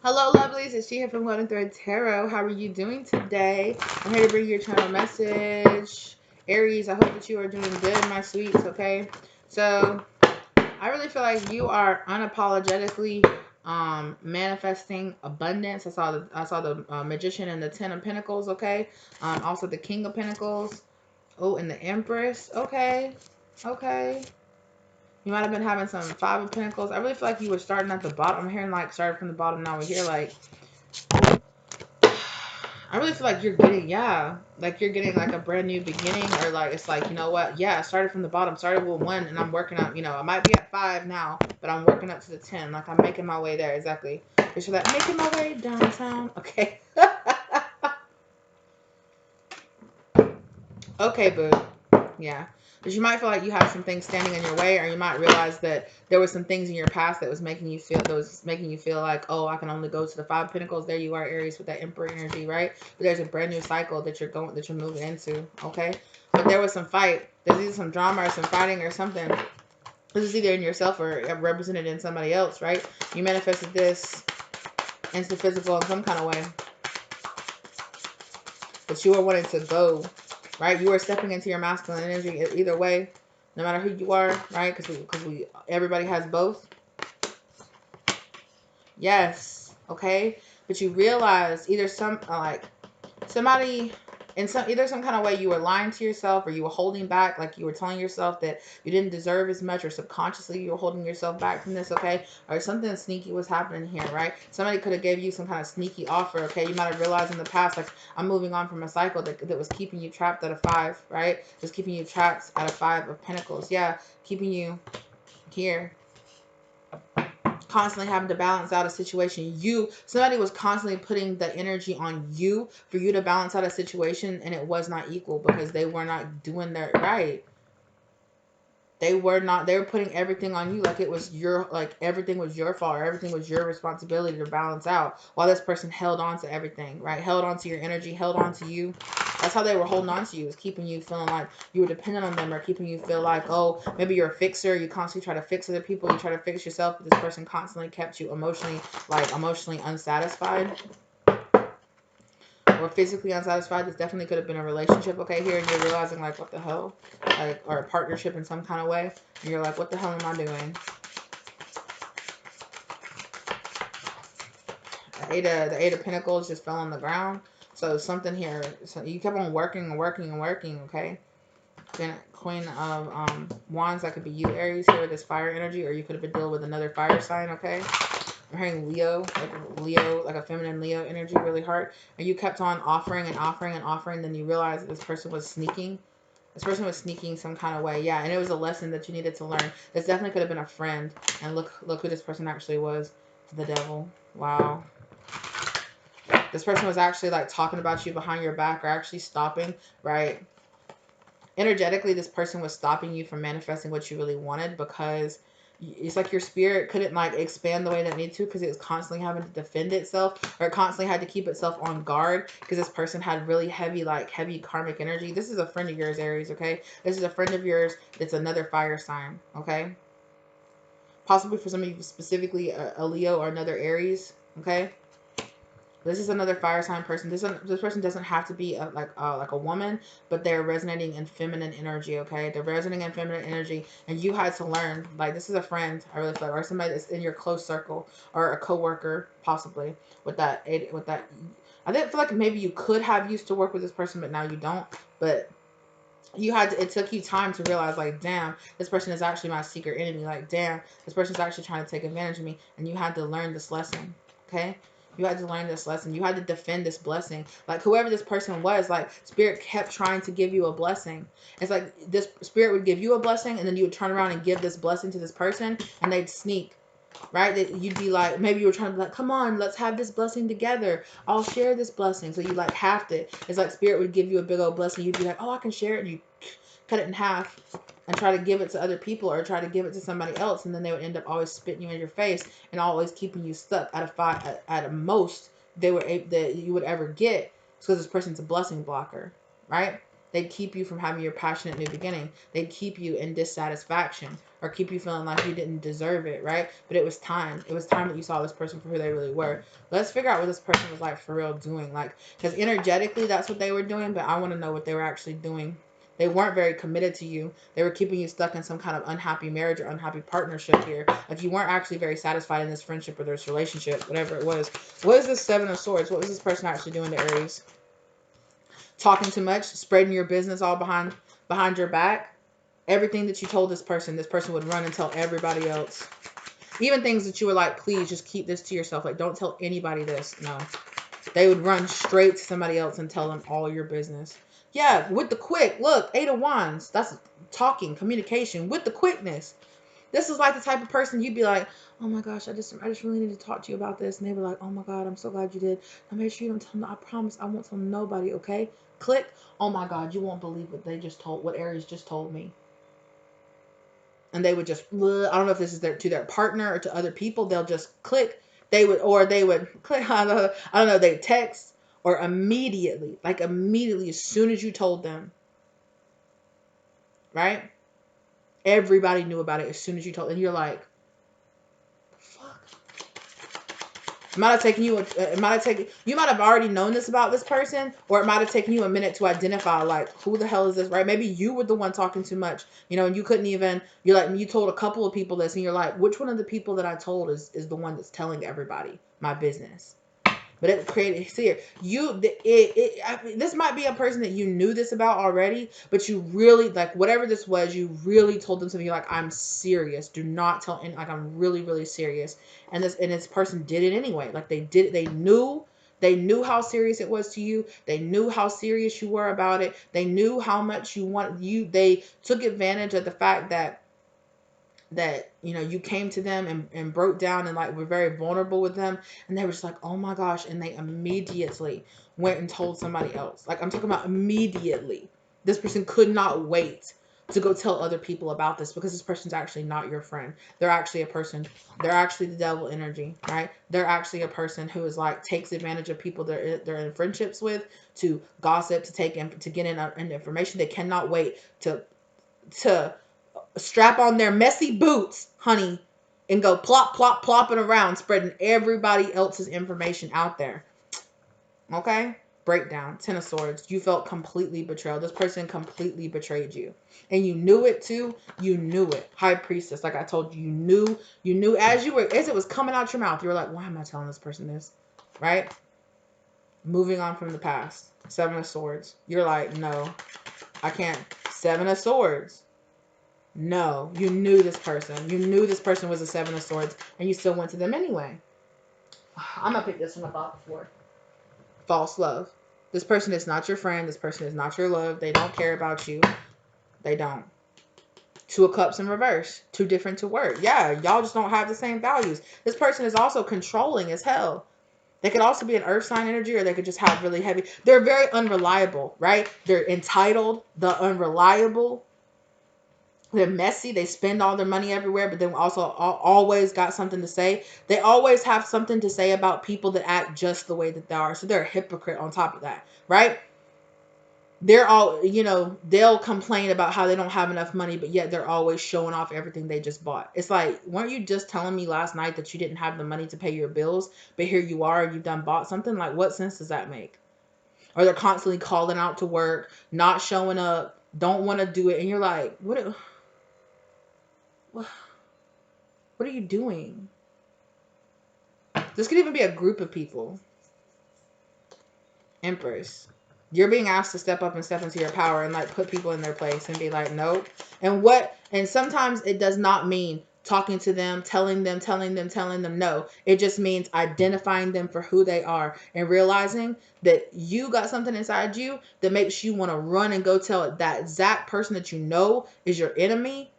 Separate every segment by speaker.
Speaker 1: Hello, lovelies. It's She here from Golden Thread Tarot. How are you doing today? I'm here to bring your channel message. Aries, I hope that you are doing good, my sweets, okay? So, I really feel like you are unapologetically manifesting abundance. I saw the Magician and the Ten of Pentacles, okay? Also the King of Pentacles. Oh, and the Empress, okay? Okay. You might have been having some Five of Pentacles. I really feel like you were starting at the bottom. I'm hearing like started from the bottom. Now we're here like I really feel like you're getting, yeah, like you're getting like a brand new beginning, or like it's like, you know what, yeah, I started from the bottom, started with 1, and I'm working up, I might be at 5 now, but I'm working up to the 10, like I'm making my way there, exactly. Picture that, making my way downtown, okay. Okay, boo. Yeah. Because you might feel like you have some things standing in your way, or you might realize that there were some things in your past that was making you feel like, oh, I can only go to the Five of Pentacles. There you are, Aries, with that Emperor energy, right? But there's a brand new cycle that you're moving into, okay? But there was some fight. There's either some drama or some fighting or something. This is either in yourself or represented in somebody else, right? You manifested this into the physical in some kind of way. But you are wanting to go, right? You are stepping into your masculine energy either way, no matter who you are, right? Because everybody has both. Yes, okay. But you realize either somebody in some kind of way you were lying to yourself, or you were holding back, like you were telling yourself that you didn't deserve as much, or subconsciously you were holding yourself back from this, okay? Or something sneaky was happening here, right? Somebody could have gave you some kind of sneaky offer, okay? You might have realized in the past, like, I'm moving on from a cycle that was keeping you trapped at a 5, right? Just keeping you trapped at a 5 of Pentacles. Yeah, keeping you here, constantly having to balance out a situation. Somebody was constantly putting the energy on you for you to balance out a situation, and it was not equal because they were not doing their right. They were putting everything on you, like it was everything was your fault, or everything was your responsibility to balance out, while this person held on to everything, right? Held on to your energy, held on to you. That's how they were holding on to you, is keeping you feeling like you were dependent on them, or keeping you feel like, oh, maybe you're a fixer, you constantly try to fix other people, you try to fix yourself, but this person constantly kept you emotionally unsatisfied, or physically unsatisfied. This definitely could have been a relationship, okay, here, and you're realizing, like, what the hell, like, or a partnership in some kind of way, and you're like, what the hell am I doing? The Eight of Pentacles just fell on the ground. So something here, so you kept on working and working and working, okay? Then Queen of Wands, that could be you, Aries, here with this fire energy, or you could have been dealing with another fire sign, okay? I'm hearing Leo, like a feminine Leo energy, really hard. And you kept on offering and offering and offering. Then you realized that this person was sneaking. This person was sneaking some kind of way. Yeah, and it was a lesson that you needed to learn. This definitely could have been a friend. And look who this person actually was. The devil. Wow. This person was actually like talking about you behind your back, or actually stopping, right? Energetically, this person was stopping you from manifesting what you really wanted, because it's like your spirit couldn't like expand the way that it needed to, because it was constantly having to defend itself, or it constantly had to keep itself on guard, because this person had really heavy karmic energy. This is a friend of yours, Aries, okay? This is a friend of yours that's another fire sign, okay? Possibly for some of you specifically a Leo or another Aries, okay? This is another fire sign person. This person doesn't have to be like a woman, but they're resonating in feminine energy. Okay, they're resonating in feminine energy, and you had to learn. Like, this is a friend, I really feel like, or somebody that's in your close circle, or a coworker, possibly with that. I didn't feel like maybe you could have used to work with this person, but now you don't. But it took you time to realize, like, damn, this person is actually my secret enemy. Like, damn, this person's actually trying to take advantage of me. And you had to learn this lesson, okay? You had to learn this lesson. You had to defend this blessing. Like, whoever this person was, like, spirit kept trying to give you a blessing. It's like this spirit would give you a blessing, and then you would turn around and give this blessing to this person, and they'd sneak, right? That you'd be like, maybe you were trying to be like, come on, let's have this blessing together. I'll share this blessing. So you like halved it. It's like spirit would give you a big old blessing. You'd be like, oh, I can share it. And you cut it in half and try to give it to other people, or try to give it to somebody else. And then they would end up always spitting you in your face, and always keeping you stuck at a 5, at a most that you would ever get, because this person's a blessing blocker, right? They'd keep you from having your passionate new beginning. They'd keep you in dissatisfaction or keep you feeling like you didn't deserve it, right? But it was time. It was time that you saw this person for who they really were. Let's figure out what this person was like for real doing. Like, because energetically, that's what they were doing, but I want to know what they were actually doing. They weren't very committed to you. They were keeping you stuck in some kind of unhappy marriage or unhappy partnership here. Like, you weren't actually very satisfied in this friendship or this relationship, whatever it was. What is this Seven of Swords? What was this person actually doing to Aries? Talking too much, spreading your business all behind your back. Everything that you told this person would run and tell everybody else. Even things that you were like, please just keep this to yourself. Like, don't tell anybody this. No. They would run straight to somebody else and tell them all your business. Yeah, with the quick. Look, 8 of Wands. That's talking, communication with the quickness. This is like the type of person you'd be like, oh my gosh, I just really need to talk to you about this. And they were like, oh my God, I'm so glad you did. Now make sure you don't tell me. I promise I won't tell nobody, okay? Click. Oh my God, you won't believe what Aries just told me. And they would just, I don't know if this is to their partner or to other people. They'll just click. They would click. I don't know. They text or immediately, as soon as you told them, right? Everybody knew about it as soon as you told, and you're like, fuck. It might have taken you. You might have already known this about this person, or it might have taken you a minute to identify, like, who the hell is this, right? Maybe you were the one talking too much, and you couldn't even. You told a couple of people this, and you're like, which one of the people that I told is the one that's telling everybody my business? But it created fear. This might be a person that you knew this about already, but you really, like, whatever this was, you really told them something. You're like, I'm serious. Do not tell any, like, I'm really, really serious. And this person did it anyway. Like, they knew how serious it was to you. They knew how serious you were about it. They knew how much you wanted you. They took advantage of the fact that you came to them and broke down and, like, were very vulnerable with them, and they were just like, oh my gosh, and they immediately went and told somebody else. Like, I'm talking about immediately. This person could not wait to go tell other people about this, because this person's actually not your friend. They're actually a person. They're actually the devil energy, right? They're actually a person who is like, takes advantage of people they're in friendships with, to gossip, to get in information. They cannot wait to strap on their messy boots, honey, and go plop, plop, plopping around, spreading everybody else's information out there. Okay? Breakdown. 10 of Swords. You felt completely betrayed. This person completely betrayed you. And you knew it too. You knew it. High Priestess. Like I told you, you knew as it was coming out your mouth. You were like, why am I telling this person this? Right? Moving on from the past. 7 of Swords. You're like, no, I can't. 7 of Swords. No, you knew this person. You knew this person was a 7 of Swords, and you still went to them anyway. I'm going to pick this one up off the floor. False love. This person is not your friend. This person is not your love. They don't care about you. They don't. 2 of Cups in reverse. Too different to work. Yeah, y'all just don't have the same values. This person is also controlling as hell. They could also be an earth sign energy, or they could just have really heavy. They're very unreliable, right? They're entitled, the unreliable. They're messy. They spend all their money everywhere, but then also always got something to say. They always have something to say about people that act just the way that they are. So they're a hypocrite on top of that, right? They're all, they'll complain about how they don't have enough money, but yet they're always showing off everything they just bought. It's like, weren't you just telling me last night that you didn't have the money to pay your bills, but here you are, you've done bought something? Like, what sense does that make? Or they're constantly calling out to work, not showing up, don't want to do it. And you're like, what are you doing? This could even be a group of people. Empress. You're being asked to step up and step into your power and, like, put people in their place and be like, nope. And sometimes it does not mean talking to them, telling them, no. It just means identifying them for who they are and realizing that you got something inside you that makes you want to run and go tell that exact person that you know is your enemy.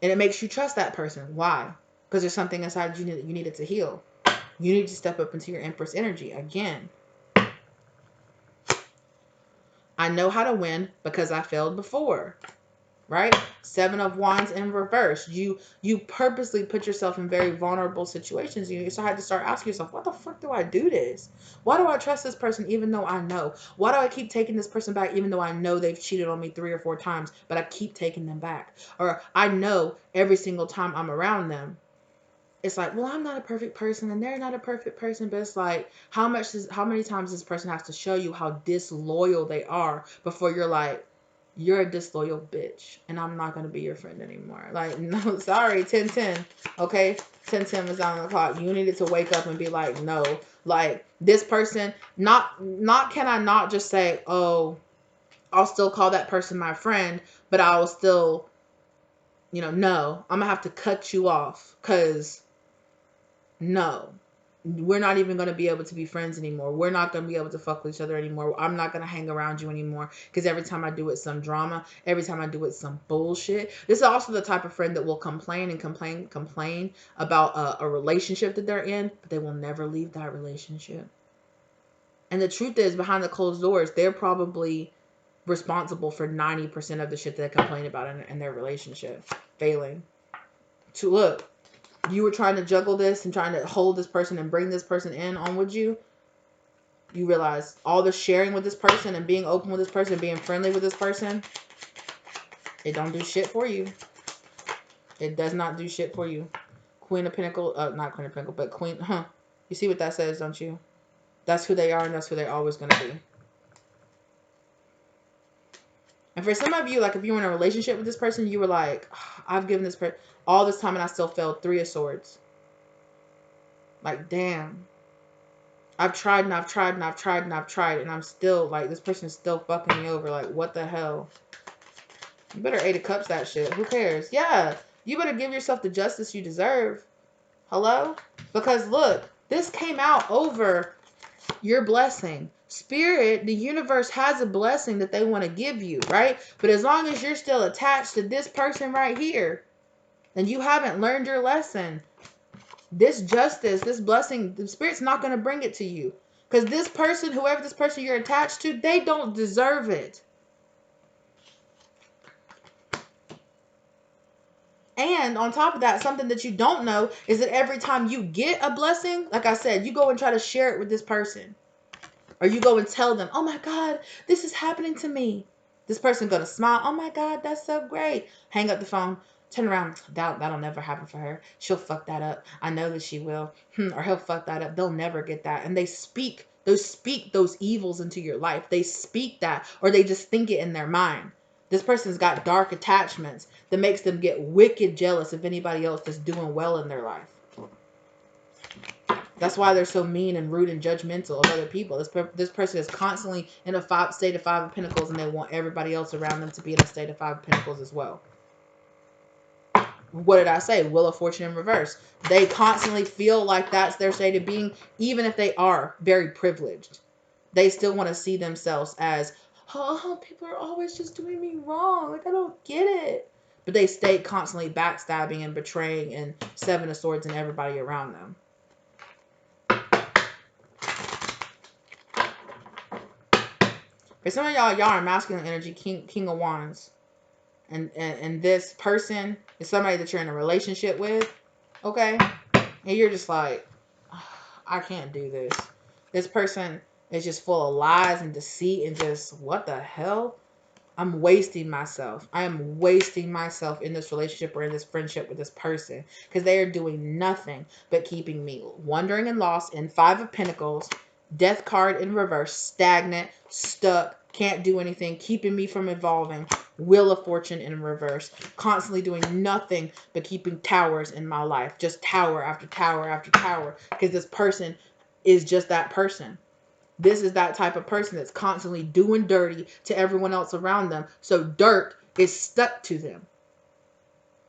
Speaker 1: And it makes you trust that person. Why? Because there's something inside you that you needed to heal. You need to step up into your Empress energy again. I know how to win because I failed before. right? 7 of Wands in reverse. You purposely put yourself in very vulnerable situations. You had to start asking yourself, why the fuck do I do this? Why do I trust this person even though I know? Why do I keep taking this person back even though I know they've cheated on me 3 or 4 times, but I keep taking them back? Or I know every single time I'm around them, it's like, well, I'm not a perfect person and they're not a perfect person, but it's like, how many times this person has to show you how disloyal they are before you're like, you're a disloyal bitch and I'm not going to be your friend anymore. Like, no, sorry, 10-10. Okay, 10-10 was on the clock. You needed to wake up and be like, no, like this person, not can I not just say, oh, I'll still call that person my friend, but I'll still, no, I'm gonna have to cut you off because no, we're not even going to be able to be friends anymore. We're not going to be able to fuck with each other anymore. I'm not going to hang around you anymore because every time I do it, some drama. Every time I do it, some bullshit. This is also the type of friend that will complain and complain about a relationship that they're in, but they will never leave that relationship. And the truth is, behind the closed doors, they're probably responsible for 90% of the shit that they complain about in their relationship failing. To look, you were trying to juggle this and trying to hold this person and bring this person in on with you. You realize all the sharing with this person and being open with this person, being friendly with this person, it don't do shit for you. It does not do shit for you. Queen of Pentacles, not Queen of Pentacles, but Queen, You see what that says, don't you? That's who they are and that's who they're always going to be. And for some of you, like if you were in a relationship with this person, you were like, I've given this person all this time and I still failed. 3 of Swords. Like, damn. I've tried and I've tried and I've tried and I've tried and I'm still like, this person's still fucking me over. Like, what the hell? You better 8 of Cups that shit. Who cares? Yeah, you better give yourself the justice you deserve. Hello? Because look, this came out over your blessing. Spirit, the universe has a blessing that they want to give you, right? But as long as you're still attached to this person right here, and you haven't learned your lesson, this justice, this blessing, the Spirit's not going to bring it to you. Because this person, whoever this person you're attached to, they don't deserve it. And on top of that, something that you don't know is that every time you get a blessing, like I said, you go and try to share it with this person. Or you go and tell them, oh my God, this is happening to me. This person going to smile. Oh my God, that's so great. Hang up the phone. Turn around. That'll never happen for her. She'll fuck that up. I know that she will. Or he'll fuck that up. They'll never get that. And they speak those evils into your life. They speak that, or they just think it in their mind. This person's got dark attachments that makes them get wicked jealous of anybody else that's doing well in their life. That's why they're so mean and rude and judgmental of other people. This person is constantly in a state of 5 of Pentacles, and they want everybody else around them to be in a state of 5 of Pentacles as well. What did I say? Wheel of Fortune in reverse. They constantly feel like that's their state of being, even if they are very privileged. They still want to see themselves as, oh, people are always just doing me wrong. Like, I don't get it. But they stay constantly backstabbing and betraying and 7 of Swords and everybody around them. For some of y'all are masculine energy, King of Wands. And this person is somebody that you're in a relationship with, okay? And you're just like, I can't do this. This person is just full of lies and deceit and just, what the hell? I'm wasting myself. I am wasting myself in this relationship or in this friendship with this person because they are doing nothing but keeping me wandering and lost in 5 of Pentacles, Death card in reverse, stagnant, stuck, can't do anything, keeping me from evolving, Wheel of Fortune in reverse, constantly doing nothing but keeping towers in my life, just tower after tower after tower because this person is just that person. This is that type of person that's constantly doing dirty to everyone else around them. So dirt is stuck to them.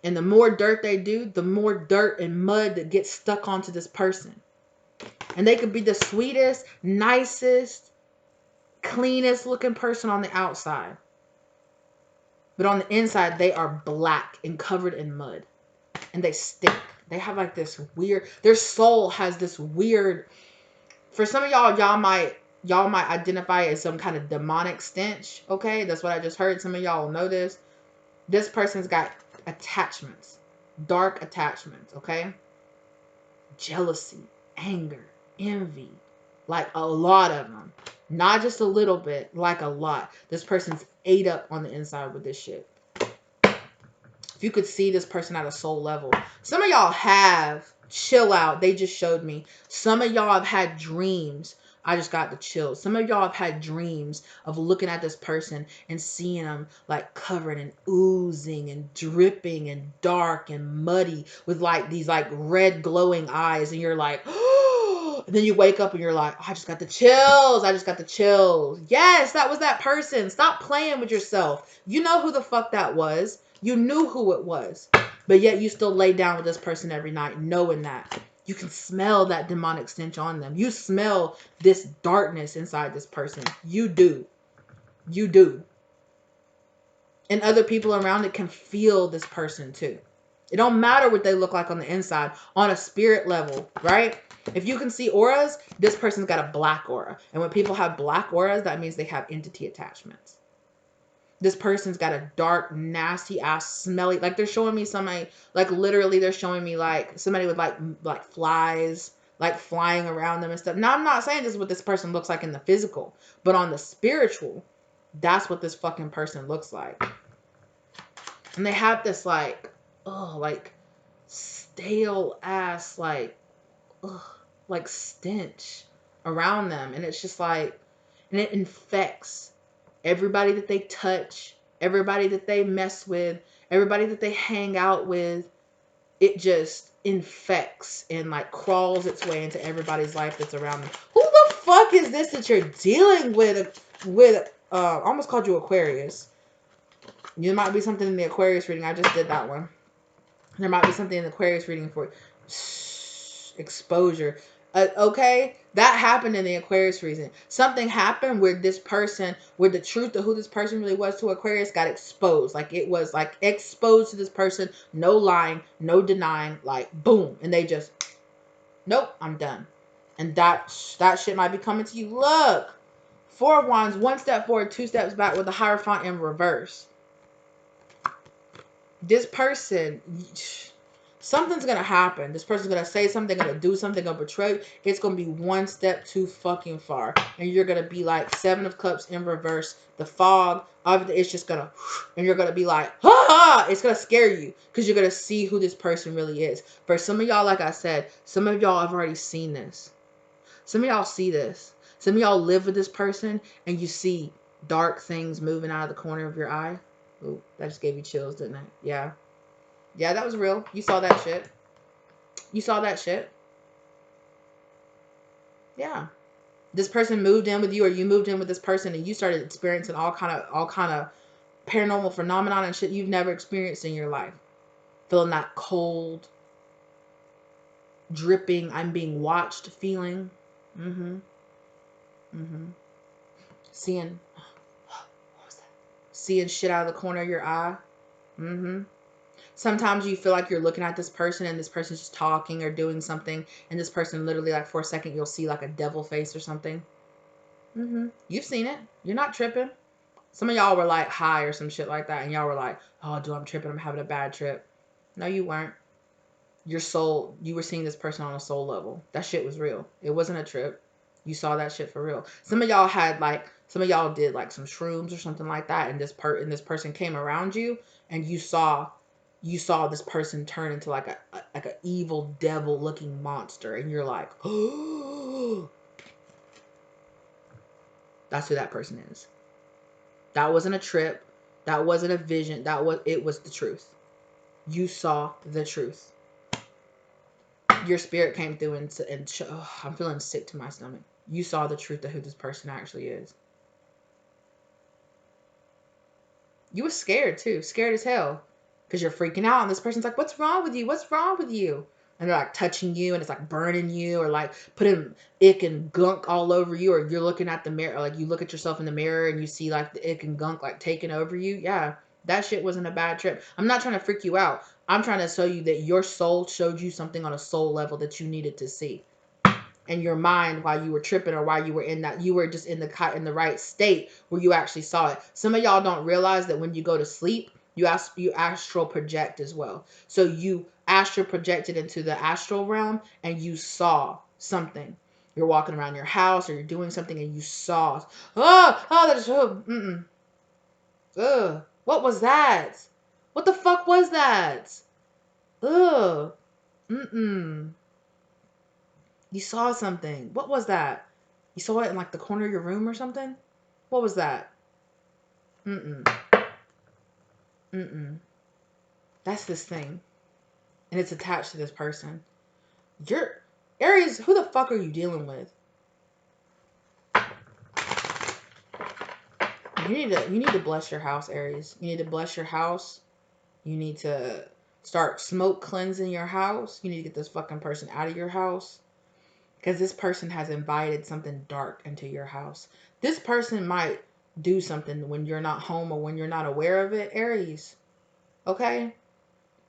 Speaker 1: And the more dirt they do, the more dirt and mud that gets stuck onto this person. And they could be the sweetest, nicest, cleanest looking person on the outside. But on the inside, they are black and covered in mud. And they stink. They have like this weird, their soul has this weird, for some of y'all might identify as some kind of demonic stench. Okay, that's what I just heard. Some of y'all will know this. This person's got attachments, dark attachments, okay? Jealousy, anger, envy, like a lot of them. Not just a little bit, like a lot. This person's ate up on the inside with this shit. If you could see this person at a soul level. Some of y'all have, chill out. They just showed me. Some of y'all have had dreams. I just got the chills. Some of y'all have had dreams of looking at this person and seeing them like covered and oozing and dripping and dark and muddy with like these like red glowing eyes. And you're like, oh, and then you wake up and you're like, oh, I just got the chills. I just got the chills. Yes, that was that person. Stop playing with yourself. You know who the fuck that was. You knew who it was, but yet you still lay down with this person every night knowing that. You can smell that demonic stench on them. You smell this darkness inside this person. You do. You do. And other people around it can feel this person too. It don't matter what they look like on the inside, on a spirit level, right? If you can see auras, this person's got a black aura. And when people have black auras, that means they have entity attachments. This person's got a dark, nasty ass, smelly, like they're showing me somebody, like literally they're showing me like somebody with like flies, like flying around them and stuff. Now I'm not saying this is what this person looks like in the physical, but on the spiritual, that's what this fucking person looks like. And they have this like, oh, like stale ass, like stench around them. And it's just like, and it infects everybody that they touch, everybody that they mess with, everybody that they hang out with. It just infects and like crawls its way into everybody's life that's around them. Who the fuck is this that you're dealing with? I almost called you Aquarius. There might be something in the Aquarius reading. I just did that one. There might be something in the Aquarius reading for exposure. Okay, that happened in the Aquarius reason. Something happened where this person, where the truth of who this person really was to Aquarius got exposed. Like it was like exposed to this person. No lying, no denying. Like boom, and they just, nope, I'm done. And that shit might be coming to you. Look, Four of Wands, 1 step forward, 2 steps back with the Hierophant in reverse. This person, something's gonna happen. This person's gonna say something, gonna do something, gonna betray. It's gonna be 1 step too fucking far, and you're gonna be like 7 of Cups in reverse. The fog of it's just gonna, and you're gonna be like, ah! It's gonna scare you because you're gonna see who this person really is. For some of y'all, like I said, some of y'all have already seen this. Some of y'all see this. Some of y'all live with this person, and you see dark things moving out of the corner of your eye. Ooh, that just gave you chills, didn't it? Yeah. Yeah, that was real. You saw that shit. You saw that shit. Yeah. This person moved in with you, or you moved in with this person, and you started experiencing all kind of paranormal phenomenon and shit you've never experienced in your life. Feeling that cold, dripping, I'm being watched feeling. Seeing, what was that? Seeing shit out of the corner of your eye. Sometimes you feel like you're looking at this person and this person's just talking or doing something, and this person literally, like, for a second you'll see like a devil face or something. You've seen it. You're not tripping. Some of y'all were like high or some shit like that, and y'all were like, oh dude, I'm tripping, I'm having a bad trip. No, you weren't. Your soul, you were seeing this person on a soul level. That shit was real. It wasn't a trip. You saw that shit for real. Some of y'all did like some shrooms or something like that, and this person came around you, and you saw this person turn into like a evil devil looking monster, and you're like, oh, that's who that person is. That wasn't a trip. That wasn't a vision. It was the truth. You saw the truth. Your spirit came through and I'm feeling sick to my stomach. You saw the truth of who this person actually is. You were scared too, scared as hell, because you're freaking out, and this person's like, what's wrong with you? What's wrong with you? And they're like touching you, and it's like burning you, or like putting ick and gunk all over you, or you're looking at the mirror, like you look at yourself in the mirror and you see like the ick and gunk like taking over you. Yeah, that shit wasn't a bad trip. I'm not trying to freak you out. I'm trying to show you that your soul showed you something on a soul level that you needed to see. And your mind, while you were tripping, or while you were in that, you were just in the right state where you actually saw it. Some of y'all don't realize that when you go to sleep, You astral project as well. So you astral projected into the astral realm and you saw something. You're walking around your house or you're doing something and you saw, that's, what was that? What the fuck was that? Ugh. You saw something. What was that? You saw it in like the corner of your room or something? What was that? That's this thing. And it's attached to this person. You're Aries, who the fuck are you dealing with? You need to bless your house, Aries. You need to bless your house. You need to start smoke cleansing your house. You need to get this fucking person out of your house. Because this person has invited something dark into your house. This person might do something when you're not home or when you're not aware of it, Aries. Okay?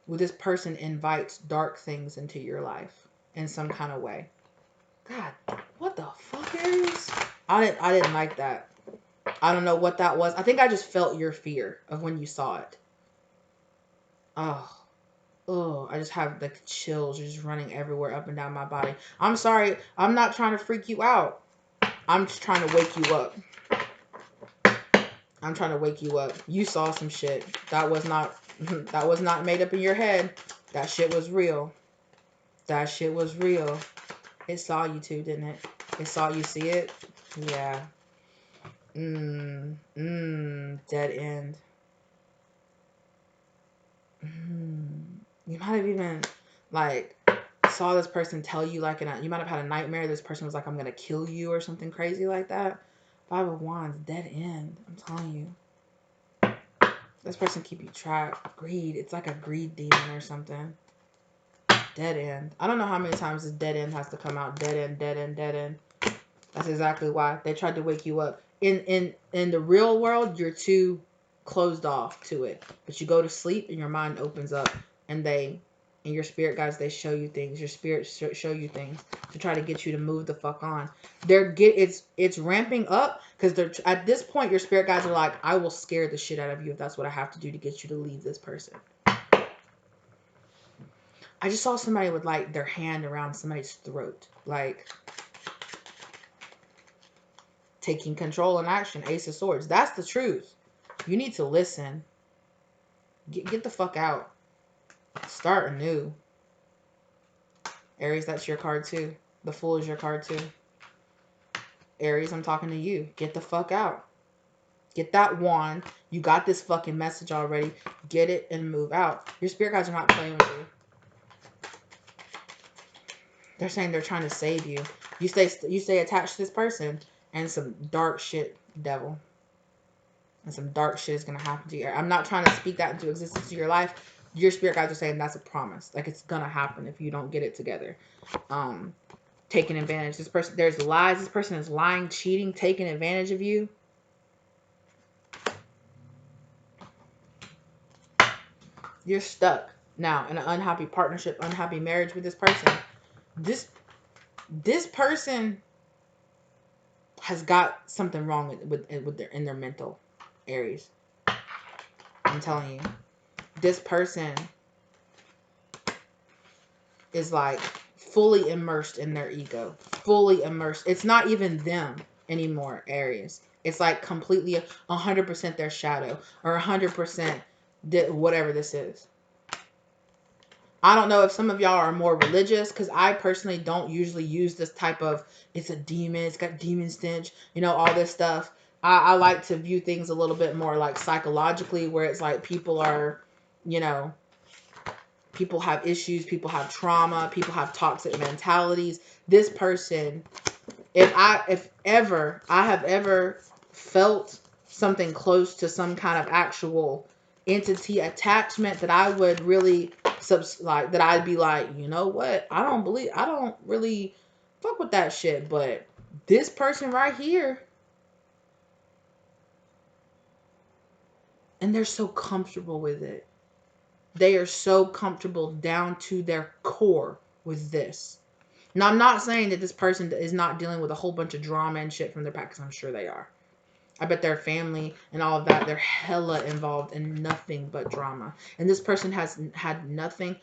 Speaker 1: Well, this person invites dark things into your life in some kind of way. God, what the fuck, Aries? I didn't like that. I don't know what that was. I think I just felt your fear of when you saw it. Oh, I just have the chills just running everywhere up and down my body. I'm sorry. I'm not trying to freak you out. I'm just trying to wake you up. I'm trying to wake you up. You saw some shit. That was not made up in your head. That shit was real. That shit was real. It saw you too, didn't it? It saw you see it? Yeah. Dead end. You might have even, like, saw this person tell you, like, you might have had a nightmare. This person was like, I'm going to kill you or something crazy like that. 5 of Wands, dead end. I'm telling you. This person keep you trapped. Greed. It's like a greed demon or something. Dead end. I don't know how many times this dead end has to come out. Dead end, dead end, dead end. That's exactly why. They tried to wake you up. In the real world, you're too closed off to it. But you go to sleep and your mind opens up. And your spirit guides, they show you things. Your spirit show you things to try to get you to move the fuck on. It's ramping up because they're at this point. Your spirit guides are like, I will scare the shit out of you if that's what I have to do to get you to leave this person. I just saw somebody with like their hand around somebody's throat, like taking control and action. Ace of Swords. That's the truth. You need to listen. Get the fuck out. Start anew. Aries, that's your card too. The Fool is your card too. Aries, I'm talking to you. Get the fuck out. Get that wand. You got this fucking message already. Get it and move out. Your spirit guides are not playing with you. They're saying they're trying to save you. You stay attached to this person and some dark shit, devil. And some dark shit is going to happen to you. I'm not trying to speak that into existence to your life. Your spirit guides are saying that's a promise. Like, it's going to happen if you don't get it together. Taking advantage. This person, there's lies. This person is lying, cheating, taking advantage of you. You're stuck now in an unhappy partnership, unhappy marriage with this person. This person has got something wrong with their mental, Aries. I'm telling you, this person is like fully immersed in their ego, fully immersed. It's not even them anymore, Aries. It's like completely 100% their shadow or 100% whatever this is. I don't know if some of y'all are more religious, because I personally don't usually use this type of, it's a demon, it's got demon stench, all this stuff. I like to view things a little bit more like psychologically, where it's like people are, people have issues, people have trauma, people have toxic mentalities. This person, if I have ever felt something close to some kind of actual entity attachment, that I would really that I'd be like, you know what? I don't really fuck with that shit. But this person right here, and they're so comfortable with it. They are so comfortable down to their core with this. Now, I'm not saying that this person is not dealing with a whole bunch of drama and shit from their past, because I'm sure they are. I bet their family and all of that, they're hella involved in nothing but drama. And this person has had nothing.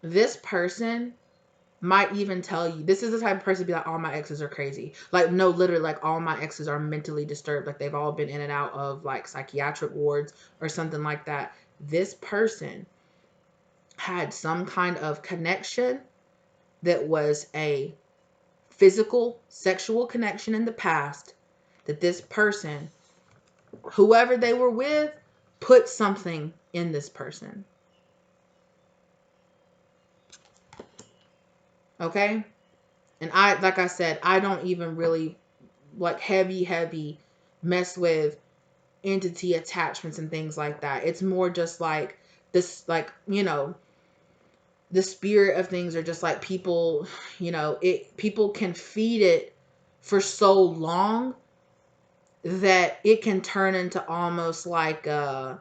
Speaker 1: This person might even tell you, this is the type of person to be like, all my exes are crazy. Like, no, literally, like, all my exes are mentally disturbed. Like, they've all been in and out of, like, psychiatric wards or something like that. This person had some kind of connection that was a physical, sexual connection in the past, that this person, whoever they were with, put something in this person. Okay? And like I said, I don't even really like heavy mess with entity attachments and things like that. It's more just like this, like, the spirit of things are just like people, people can feed it for so long that it can turn into almost like an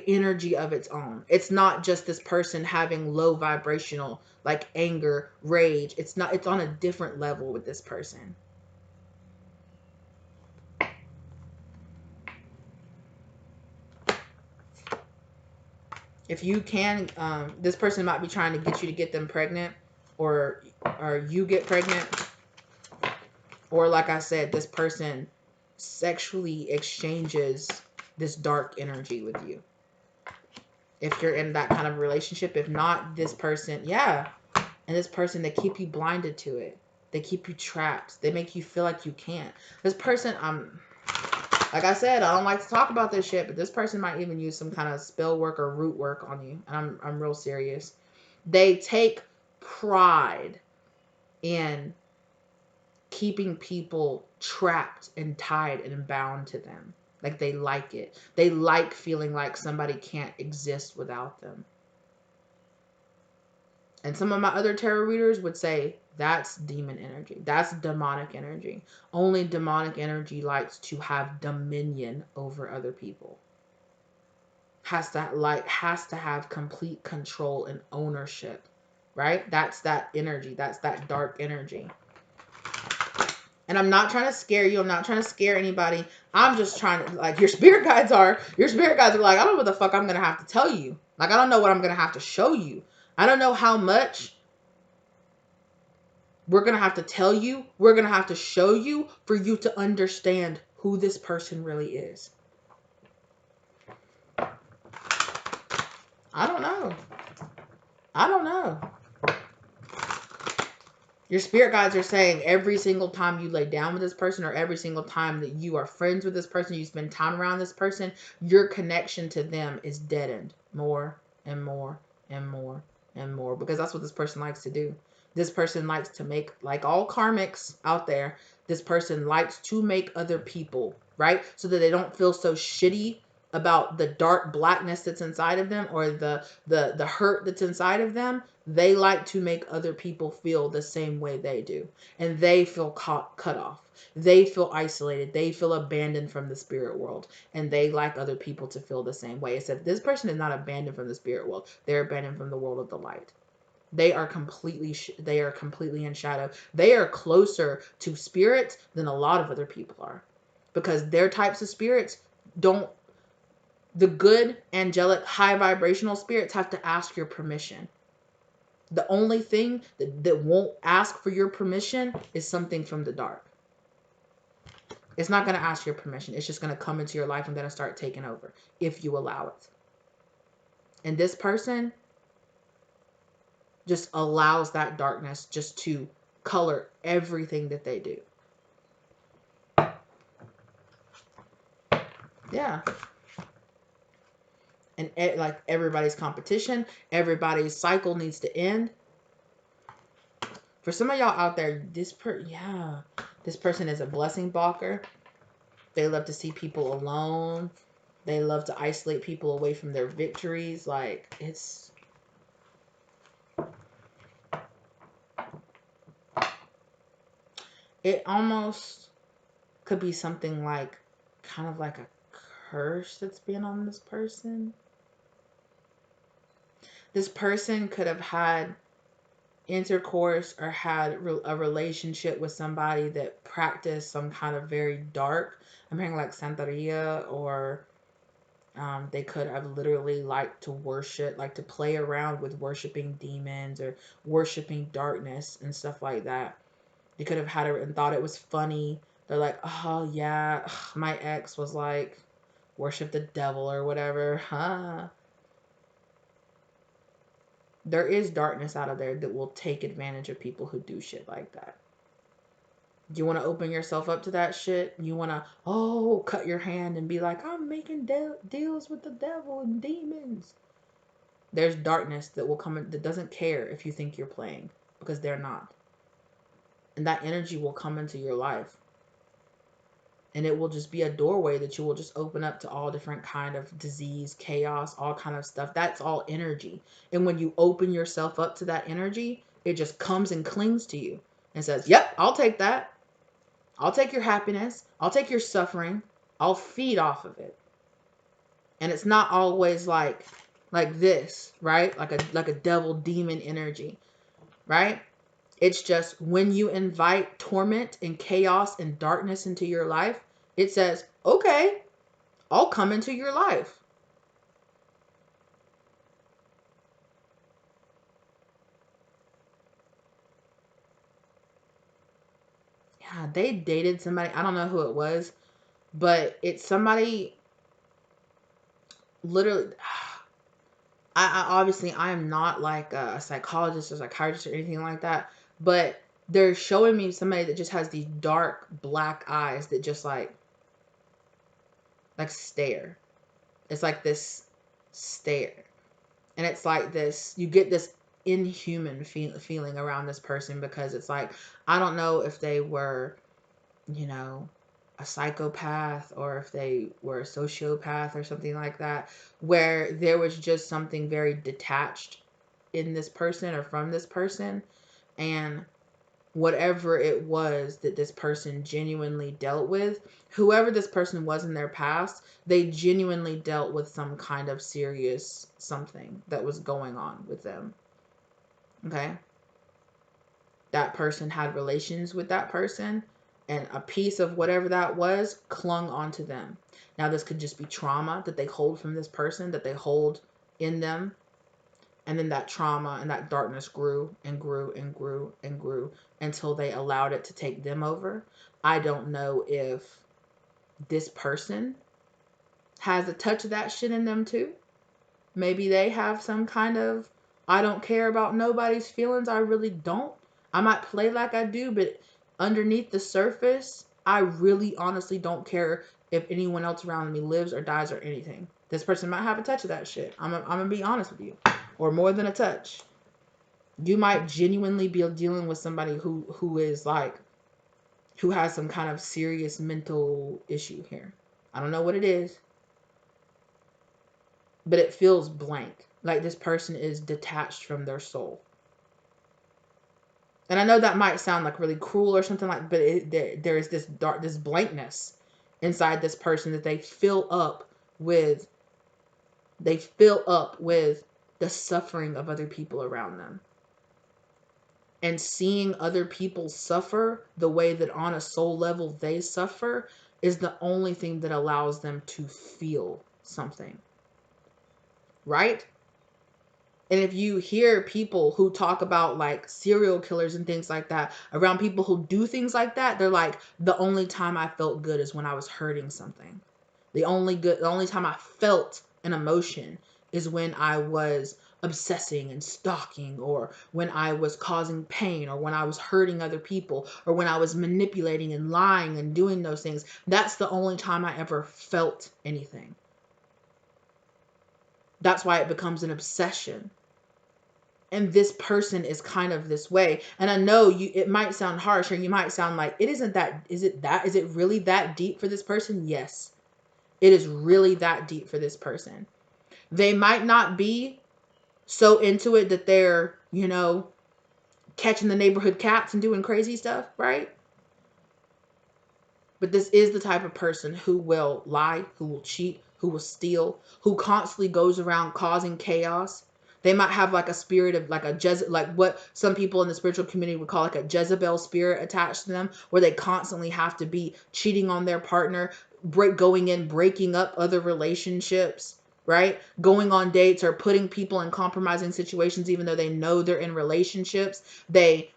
Speaker 1: energy of its own. It's not just this person having low vibrational, like, anger, rage. It's not, it's on a different level with this person. If you can, this person might be trying to get you to get them pregnant, or you get pregnant, or like I said, this person sexually exchanges this dark energy with you. If you're in that kind of relationship, if not, this person, yeah. And this person, they keep you blinded to it. They keep you trapped. They make you feel like you can't. This person, like I said, I don't like to talk about this shit, but this person might even use some kind of spell work or root work on you. And I'm real serious. They take pride in keeping people trapped and tied and bound to them. Like, they like it. They like feeling like somebody can't exist without them. And some of my other tarot readers would say that's demon energy. That's demonic energy. Only demonic energy likes to have dominion over other people. Has to have complete control and ownership, right? That's that energy. That's that dark energy. And I'm not trying to scare you. I'm not trying to scare anybody. I'm just trying to, like, your spirit guides are like, I don't know what the fuck I'm going to have to tell you. Like, I don't know what I'm going to have to show you. I don't know how much we're going to have to tell you. We're going to have to show you for you to understand who this person really is. I don't know. I don't know. Your spirit guides are saying every single time you lay down with this person, or every single time that you are friends with this person, you spend time around this person, your connection to them is deadened more and more and more and more, because that's what this person likes to do. This person likes to make, like all karmics out there, this person likes to make other people, right? So that they don't feel so shitty about the dark blackness that's inside of them, or the hurt that's inside of them. They like to make other people feel the same way they do. And they feel cut off. They feel isolated. They feel abandoned from the spirit world. And they like other people to feel the same way. Except this person is not abandoned from the spirit world. They're abandoned from the world of the light. They are completely in shadow. They are closer to spirits than a lot of other people are. Because their types of spirits don't, the good, angelic, high vibrational spirits have to ask your permission. The only thing that won't ask for your permission is something from the dark. It's not going to ask your permission. It's just going to come into your life and going to start taking over if you allow it. And this person just allows that darkness just to color everything that they do. Yeah. And like, everybody's competition, everybody's cycle needs to end. For some of y'all out there, this person is a blessing blocker. They love to see people alone. They love to isolate people away from their victories. Like, it almost could be something like, kind of like a curse that's been on this person. This person could have had intercourse or had a relationship with somebody that practiced some kind of very dark, I'm hearing like Santeria, or they could have literally liked to worship, like to play around with worshiping demons or worshiping darkness and stuff like that. They could have had it and thought it was funny. They're like, oh yeah, my ex was like, worship the devil or whatever. Huh? There is darkness out of there that will take advantage of people who do shit like that. Do you want to open yourself up to that shit? You want to, cut your hand and be like, I'm making deals with the devil and demons. There's darkness that will come in that doesn't care if you think you're playing, because they're not. And that energy will come into your life. And it will just be a doorway that you will just open up to all different kind of disease, chaos, all kind of stuff. That's all energy. And when you open yourself up to that energy, it just comes and clings to you and says, yep, I'll take that. I'll take your happiness. I'll take your suffering. I'll feed off of it. And it's not always like this, right? Like a devil demon energy, right? It's just when you invite torment and chaos and darkness into your life, it says, okay, I'll come into your life. Yeah, they dated somebody. I don't know who it was, but it's somebody literally. I obviously I am not like a psychologist or psychiatrist or anything like that, but they're showing me somebody that just has these dark black eyes that just like stare. It's like this stare, and it's like this. You get this inhuman feeling around this person, because it's like, I don't know if they were, you know, a psychopath or if they were a sociopath or something like that, where there was just something very detached in this person or from this person, and whatever it was that this person genuinely dealt with, whoever this person was in their past, they genuinely dealt with some kind of serious something that was going on with them. Okay? That person had relations with that person, and a piece of whatever that was clung onto them. Now, this could just be trauma that they hold from this person, that they hold in them. And then that trauma and that darkness grew and grew and grew and grew until they allowed it to take them over. I don't know if this person has a touch of that shit in them too. Maybe they have some kind of, I don't care about nobody's feelings. I really don't. I might play like I do, but underneath the surface, I really honestly don't care if anyone else around me lives or dies or anything. This person might have a touch of that shit. I'm gonna be honest with you. Or more than a touch. You might genuinely be dealing with somebody who is like, who has some kind of serious mental issue here. I don't know what it is, but it feels blank. Like this person is detached from their soul. And I know that might sound like really cruel or something like, but there is this this blankness inside this person that they fill up with. They fill up with the suffering of other people around them. And seeing other people suffer the way that on a soul level they suffer is the only thing that allows them to feel something. Right? And if you hear people who talk about like serial killers and things like that around people who do things like that, they're like, the only time I felt good is when I was hurting something. The only time I felt an emotion is when I was obsessing and stalking, or when I was causing pain, or when I was hurting other people, or when I was manipulating and lying and doing those things. That's the only time I ever felt anything. That's why it becomes an obsession. And this person is kind of this way. And I know it might sound harsh, or you might sound like, is it really that deep for this person? Yes. It is really that deep for this person. They might not be so into it that they're, catching the neighborhood cats and doing crazy stuff, right? But this is the type of person who will lie, who will cheat, who will steal, who constantly goes around causing chaos, They might have like a spirit of like like what some people in the spiritual community would call like a Jezebel spirit attached to them, where they constantly have to be cheating on their partner, breaking up other relationships, right? Going on dates or putting people in compromising situations even though they know they're in relationships. They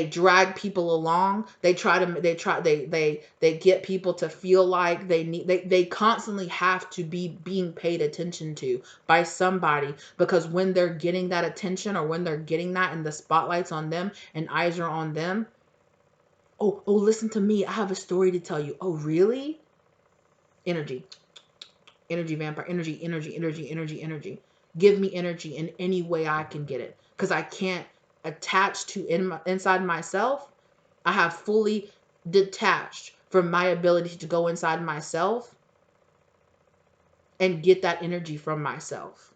Speaker 1: drag people along. They get people to feel like they constantly have to be being paid attention to by somebody, because when they're getting that attention or when they're getting that and the spotlight's on them and eyes are on them, oh, listen to me, I have a story to tell you. Oh, really? Energy. Energy vampire, energy. Give me energy in any way I can get it, because I can't attach to inside myself. I have fully detached from my ability to go inside myself and get that energy from myself.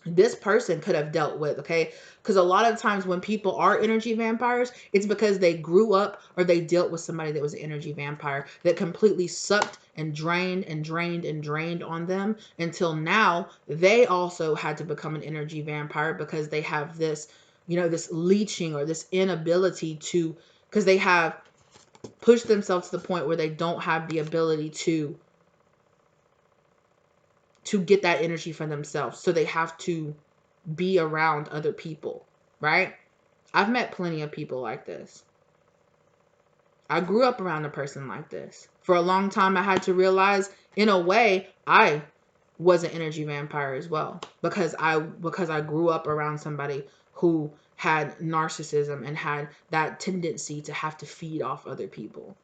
Speaker 1: This person could have dealt with, okay? Because a lot of times when people are energy vampires, it's because they grew up or they dealt with somebody that was an energy vampire that completely sucked and drained on them, until now they also had to become an energy vampire because they have this, this leeching or this inability to, because they have pushed themselves to the point where they don't have the ability to get that energy from themselves. So they have to be around other people, right? I've met plenty of people like this. I grew up around a person like this. For a long time, I had to realize, in a way, I was an energy vampire as well, because I grew up around somebody who had narcissism and had that tendency to have to feed off other people.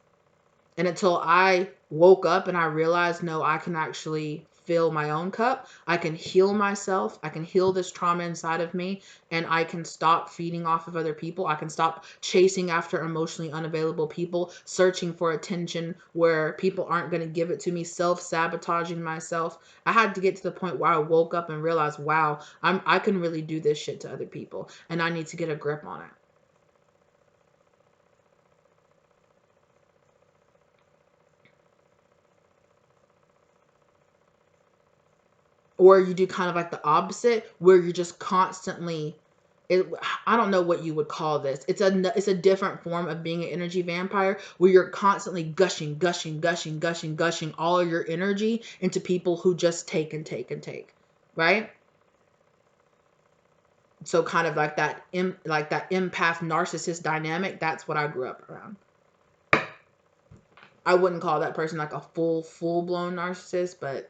Speaker 1: And until I woke up and I realized, no, I can actually fill my own cup. I can heal myself. I can heal this trauma inside of me. And I can stop feeding off of other people. I can stop chasing after emotionally unavailable people, searching for attention where people aren't going to give it to me, self-sabotaging myself. I had to get to the point where I woke up and realized, wow, I can really do this shit to other people. And I need to get a grip on it. Or you do kind of like the opposite, where you're just constantly, I don't know what you would call this. It's a different form of being an energy vampire, where you're constantly gushing all of your energy into people who just take and take and take, right? So kind of like that empath narcissist dynamic. That's what I grew up around. I wouldn't call that person like a full blown narcissist, but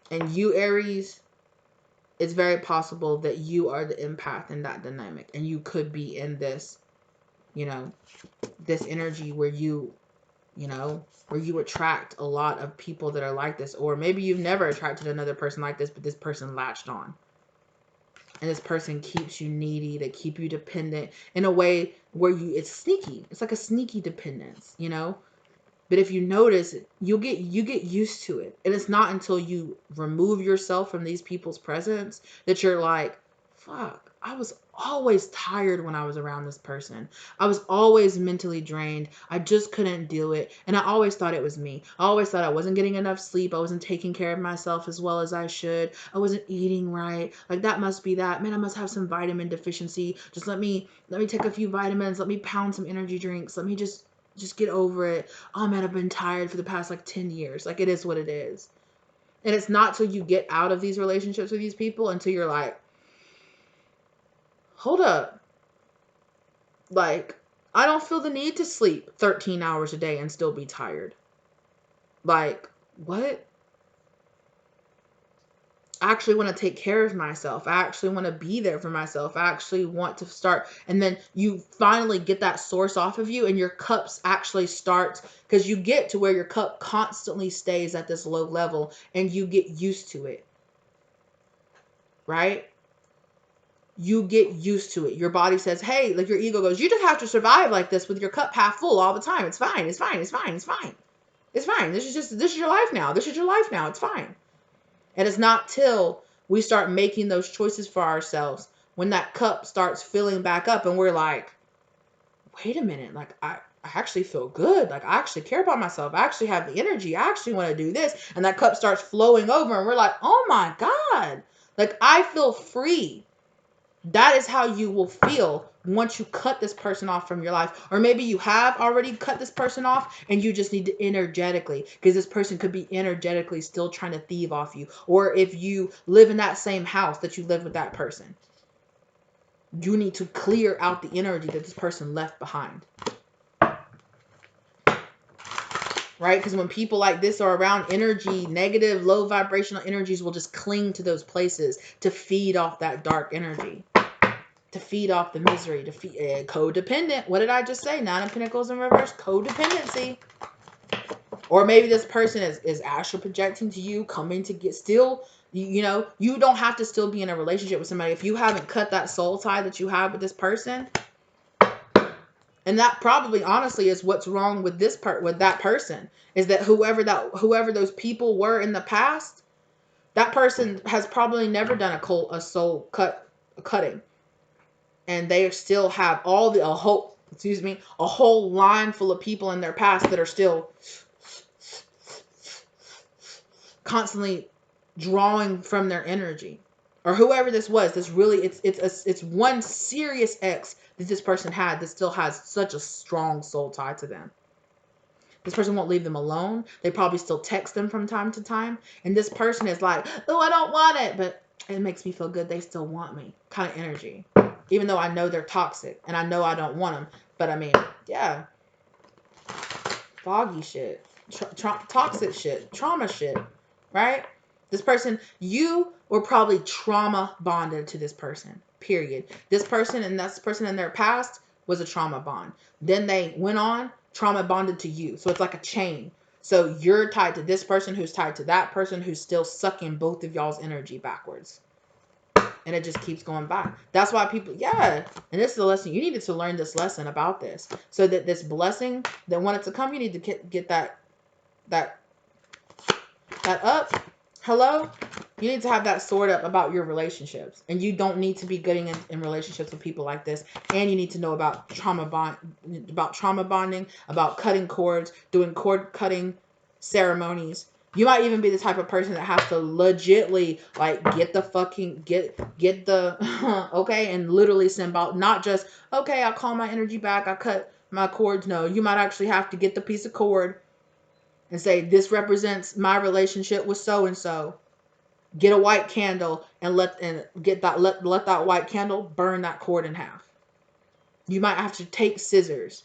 Speaker 1: and you, Aries, it's very possible that you are the empath in that dynamic, and you could be in this, you know, this energy where where you attract a lot of people that are like this. Or maybe you've never attracted another person like this, but this person latched on. And this person keeps you needy, they keep you dependent in a way where it's sneaky. It's like a sneaky dependence. But if you notice, you get used to it. And it's not until you remove yourself from these people's presence that you're like, fuck, I was always tired when I was around this person. I was always mentally drained. I just couldn't do it. And I always thought it was me. I always thought I wasn't getting enough sleep. I wasn't taking care of myself as well as I should. I wasn't eating right. Like, that must be that. Man, I must have some vitamin deficiency. Just let me take a few vitamins. Let me pound some energy drinks. Let me just get over it. Oh man, I've been tired for the past like 10 years. Like, it is what it is. And it's not till you get out of these relationships with these people until you're like, hold up. Like, I don't feel the need to sleep 13 hours a day and still be tired. Like, what? I actually want to take care of myself. I actually want to be there for myself. I actually want to start. And then you finally get that source off of you, and your cups actually starts, because you get to where your cup constantly stays at this low level and you get used to it. Right? You get used to it. Your body says, hey, like your ego goes, you just have to survive like this with your cup half full all the time. It's fine. It's fine. It's fine. It's fine. It's fine. This is your life now. This is your life now. It's fine. And it's not till we start making those choices for ourselves when that cup starts filling back up and we're like, wait a minute, like I I actually feel good. Like, I actually care about myself. I actually have the energy. I actually want to do this. And that cup starts flowing over and we're like, oh my God, like I feel free. That is how you will feel once you cut this person off from your life. Or maybe you have already cut this person off and you just need to energetically, because this person could be energetically still trying to thieve off you. Or if you live in that same house that you live with that person, you need to clear out the energy that this person left behind. Right? Because when people like this are around, energy, negative, low vibrational energies will just cling to those places to feed off that dark energy. To feed off the misery, to feed codependent. What did I just say? Nine of Pentacles in reverse, codependency. Or maybe this person is astral projecting to you, coming to get still. You know, you don't have to still be in a relationship with somebody if you haven't cut that soul tie that you have with this person. And that probably, honestly, is what's wrong with this part with that person, is that whoever those people were in the past, that person has probably never done a soul cutting. And they still have a whole line full of people in their past that are still constantly drawing from their energy. Or whoever this was, it's one serious ex that this person had that still has such a strong soul tie to them. This person won't leave them alone. They probably still text them from time to time. And this person is like, oh, I don't want it, but it makes me feel good. They still want me, kind of energy. Even though I know they're toxic and I know I don't want them. But I mean, yeah. Foggy shit. Toxic shit. Trauma shit. Right? This person, you were probably trauma bonded to this person. Period. This person and that person in their past was a trauma bond. Then they went on, trauma bonded to you. So it's like a chain. So you're tied to this person who's tied to that person who's still sucking both of y'all's energy backwards. And it just keeps going back. That's why people, yeah. And this is the lesson. You needed to learn this lesson about this. So that this blessing that wanted to come, you need to get that up. Hello? You need to have that sword up about your relationships. And you don't need to be getting in relationships with people like this. And you need to know about trauma bonding, about cutting cords, doing cord cutting ceremonies. You might even be the type of person that has to legitly like get the okay, and literally symbol, not just okay, I'll call my energy back, I cut my cords. No, you might actually have to get the piece of cord and say, this represents my relationship with so and so. Get a white candle and let that white candle burn that cord in half. You might have to take scissors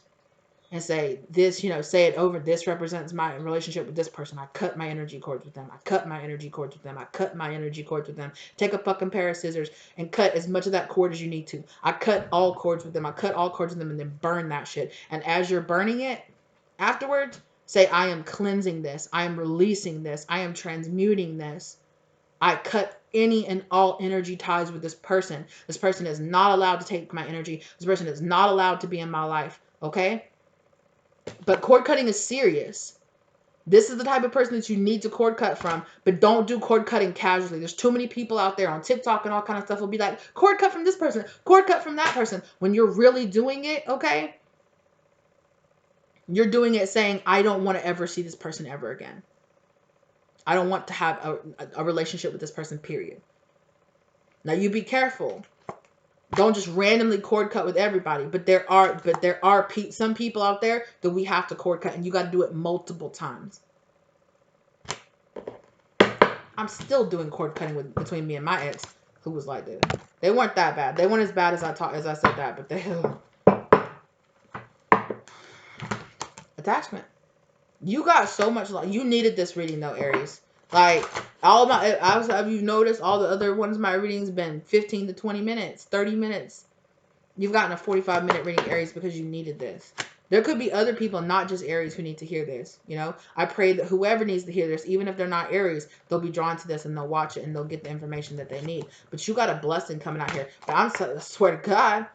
Speaker 1: and say this, say it over. This represents my relationship with this person. I cut my energy cords with them. I cut my energy cords with them. I cut my energy cords with them. Take a fucking pair of scissors and cut as much of that cord as you need to. I cut all cords with them. I cut all cords with them and then burn that shit. And as you're burning it, afterwards, say, I am cleansing this. I am releasing this. I am transmuting this. I cut any and all energy ties with this person. This person is not allowed to take my energy. This person is not allowed to be in my life. Okay? But cord cutting is serious. This is the type of person that you need to cord cut from, but don't do cord cutting casually. There's too many people out there on TikTok and all kind of stuff will be like, cord cut from this person, cord cut from that person. When you're really doing it, okay? You're doing it saying, I don't want to ever see this person ever again. I don't want to have a relationship with this person, period. Now you be careful. Don't just randomly cord cut with everybody. But there are some people out there that we have to cord cut, and you got to do it multiple times. I'm still doing cord cutting between me and my ex, who was like this. They weren't that bad. They weren't as bad as I said that, but they attachment. You got so much love. You needed this reading though, Aries. Like have you noticed all the other ones? My readings been 15 to 20 minutes, 30 minutes. You've gotten a 45-minute reading, Aries, because you needed this. There could be other people, not just Aries, who need to hear this. I pray that whoever needs to hear this, even if they're not Aries, they'll be drawn to this and they'll watch it and they'll get the information that they need. But you got a blessing coming out here. But I swear to God,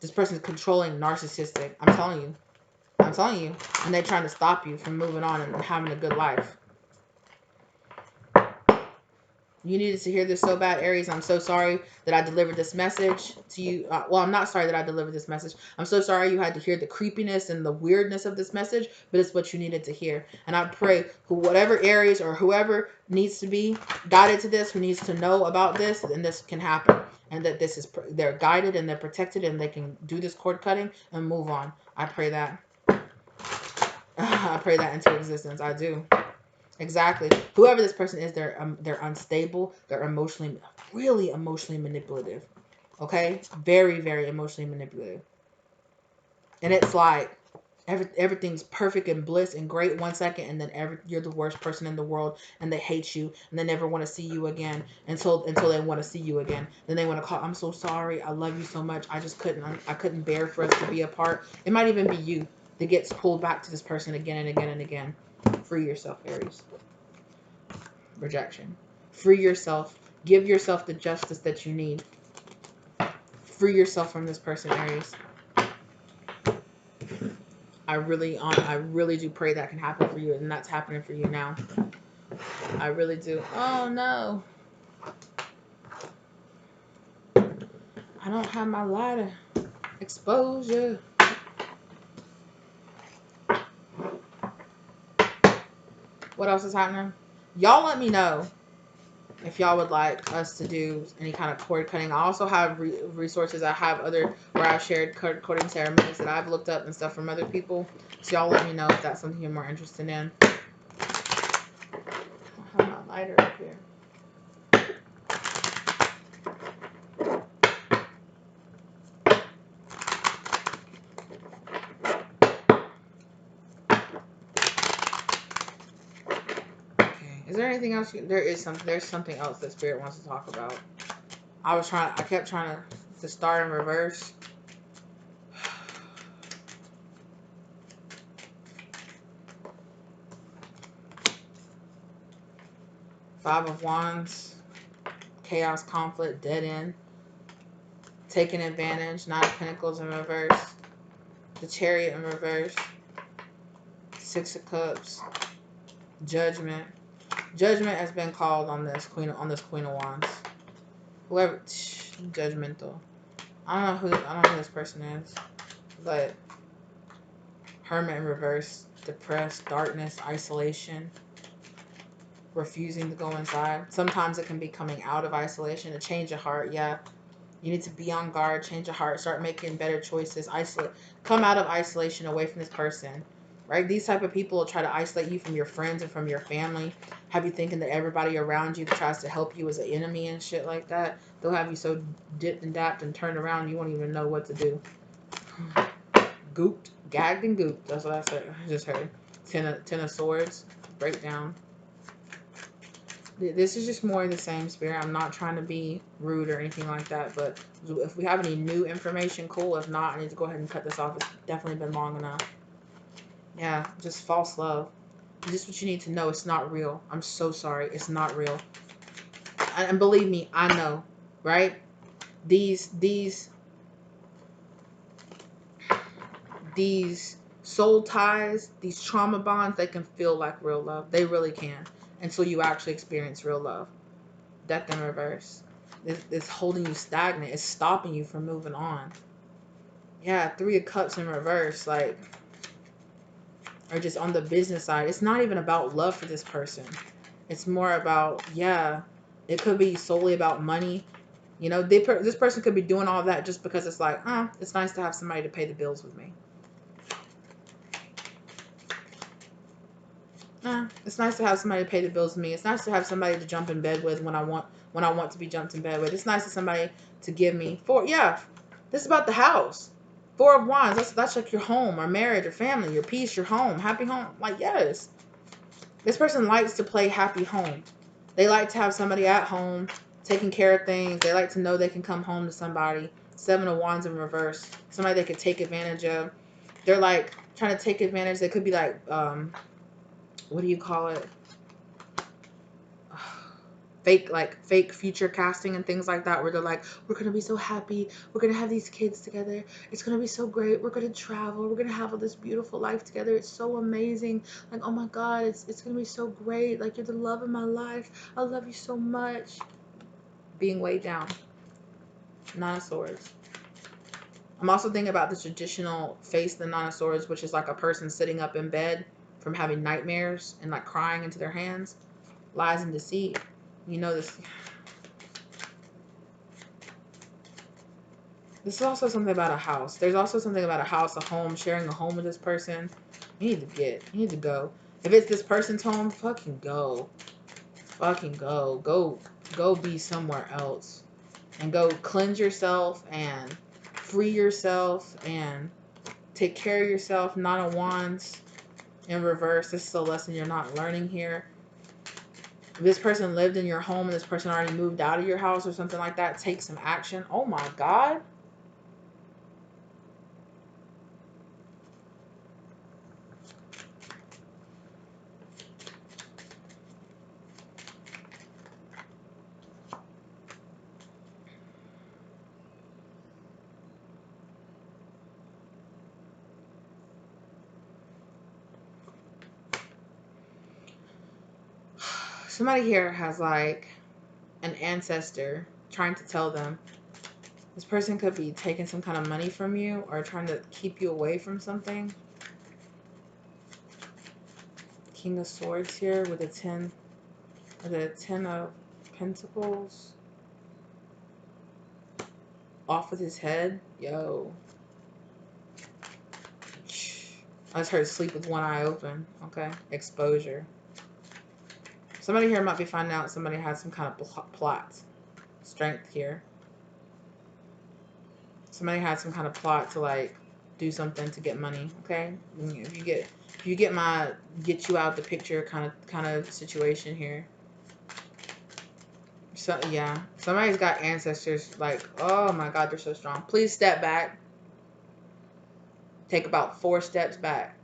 Speaker 1: this person is controlling, narcissistic. I'm telling you. And they're trying to stop you from moving on and having a good life. You needed to hear this so bad, Aries. I'm so sorry that I delivered this message to you. Well, I'm not sorry that I delivered this message. I'm so sorry you had to hear the creepiness and the weirdness of this message, but it's what you needed to hear. And I pray whatever Aries or whoever needs to be guided to this, who needs to know about this, and this can happen. And that this is, they're guided and they're protected and they can do this cord cutting and move on. I pray that. I pray that into existence. I do. Exactly. Whoever this person is, they're unstable. They're emotionally, really emotionally manipulative. Okay, very, very emotionally manipulative. And it's like everything's perfect and bliss and great 1 second, and then you're the worst person in the world, and they hate you, and they never want to see you again until they want to see you again. Then they want to call. I'm so sorry. I love you so much. I couldn't bear for us to be apart. It might even be you that gets pulled back to this person again and again and again. Free yourself, Aries. Rejection. Free yourself. Give yourself the justice that you need. Free yourself from this person, Aries. I really do pray that can happen for you, and that's happening for you now. I really do. Oh no. I don't have my lighter. Exposure. What else is happening? Y'all let me know if y'all would like us to do any kind of cord cutting. I also have resources. I have other where I've shared cording ceremonies that I've looked up and stuff from other people. So y'all let me know if that's something you're more interested in. I have my lighter up here. Is there anything else? There's something else that Spirit wants to talk about. I kept trying to start in reverse. Five of Wands, chaos, conflict, dead end, taking advantage, Nine of Pentacles in reverse, the Chariot in reverse, Six of Cups, Judgment. Judgment has been called on this Queen of Wands. Whoever, judgmental. I don't know who this person is, but Hermit in reverse, depressed, darkness, isolation, refusing to go inside. Sometimes it can be coming out of isolation, a change of heart. Yeah, you need to be on guard, change your heart, start making better choices, come out of isolation, away from this person, right? These type of people will try to isolate you from your friends and from your family, have you thinking that everybody around you that tries to help you is an enemy and shit like that. They'll have you so dipped and dapped and turned around you won't even know what to do. Gooped, gagged and gooped. That's what I just heard. Ten of Swords, breakdown. This is just more of the same, Spirit. I'm not trying to be rude or anything like that, but if we have any new information, cool. If not, I need to go ahead and cut this off. It's definitely been long enough. Yeah, just false love. Just what you need to know. It's not real. I'm so sorry. It's not real. And believe me, I know, right? These soul ties, these trauma bonds, they can feel like real love. They really can. Until you actually experience real love. Death in reverse. It's holding you stagnant. It's stopping you from moving on. Yeah, Three of Cups in reverse. Like, or just on the business side. It's not even about love for this person. It's more about, yeah, it could be solely about money. You know, this person could be doing all that just because it's like, it's nice to have somebody to pay the bills with me. It's nice to have somebody to pay the bills with me. It's nice to have somebody to jump in bed with when I want to be jumped in bed with. It's nice to somebody to give me this is about the house. Four of Wands, that's like your home or marriage or family, your peace, your home, happy home. Like, yes. This person likes to play happy home. They like to have somebody at home taking care of things. They like to know they can come home to somebody. Seven of Wands in reverse. Somebody they could take advantage of. They're like trying to take advantage. They could be like, what do you call it? fake future casting and things like that, where they're like, we're gonna be so happy, we're gonna have these kids together, it's gonna be so great, we're gonna travel, we're gonna have all this beautiful life together, it's so amazing, like, oh my god, it's gonna be so great, like, you're the love of my life, I love you so much. Being weighed down. Nine of Swords. I'm also thinking about the traditional face of the Nine of Swords, which is like a person sitting up in bed from having nightmares and like crying into their hands. Lies and deceit. You know this. This is also something about a house. There's also something about a house, a home, sharing a home with this person. You need to go. If it's this person's home, fucking go. Fucking go. Go be somewhere else. And go cleanse yourself and free yourself and take care of yourself. Nine of Wands in reverse. This is a lesson you're not learning here. If this person lived in your home and this person already moved out of your house or something like that, take some action. Oh my God. Somebody here has like an ancestor trying to tell them. This person could be taking some kind of money from you or trying to keep you away from something. King of Swords here with a 10 of Pentacles. Off with his head. Yo. I just heard sleep with one eye open. Okay. Exposure. Somebody here might be finding out somebody has some kind of plot. Strength here. Somebody had some kind of plot to like do something to get money. Okay. If you get my get you out the picture kind of situation here. So yeah. Somebody's got ancestors like, oh my God, they're so strong. Please step back. Take about 4 steps back.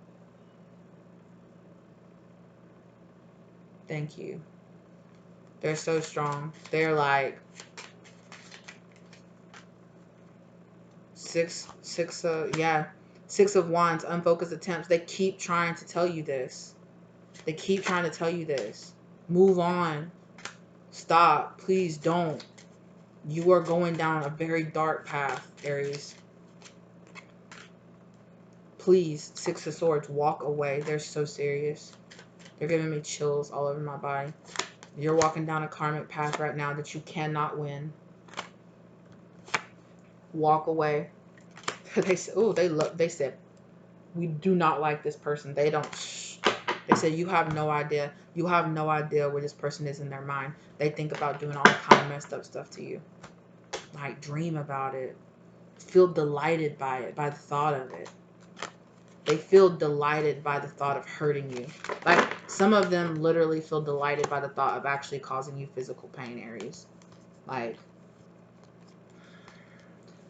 Speaker 1: Thank you. They're so strong. They're like six of Wands, unfocused attempts. They keep trying to tell you this. They keep trying to tell you this. Move on. Stop. Please don't. You are going down a very dark path, Aries. Please, 6 of Swords, walk away. They're so serious. They're giving me chills all over my body. You're walking down a karmic path right now that you cannot win. Walk away. They said, oh, they said, we do not like this person. They don't. Shh. They said, you have no idea. You have no idea where this person is in their mind. They think about doing all kind of messed up stuff to you. Like, dream about it. Feel delighted by it, by the thought of it. They feel delighted by the thought of hurting you. Like, some of them literally feel delighted by the thought of actually causing you physical pain, Aries. Like,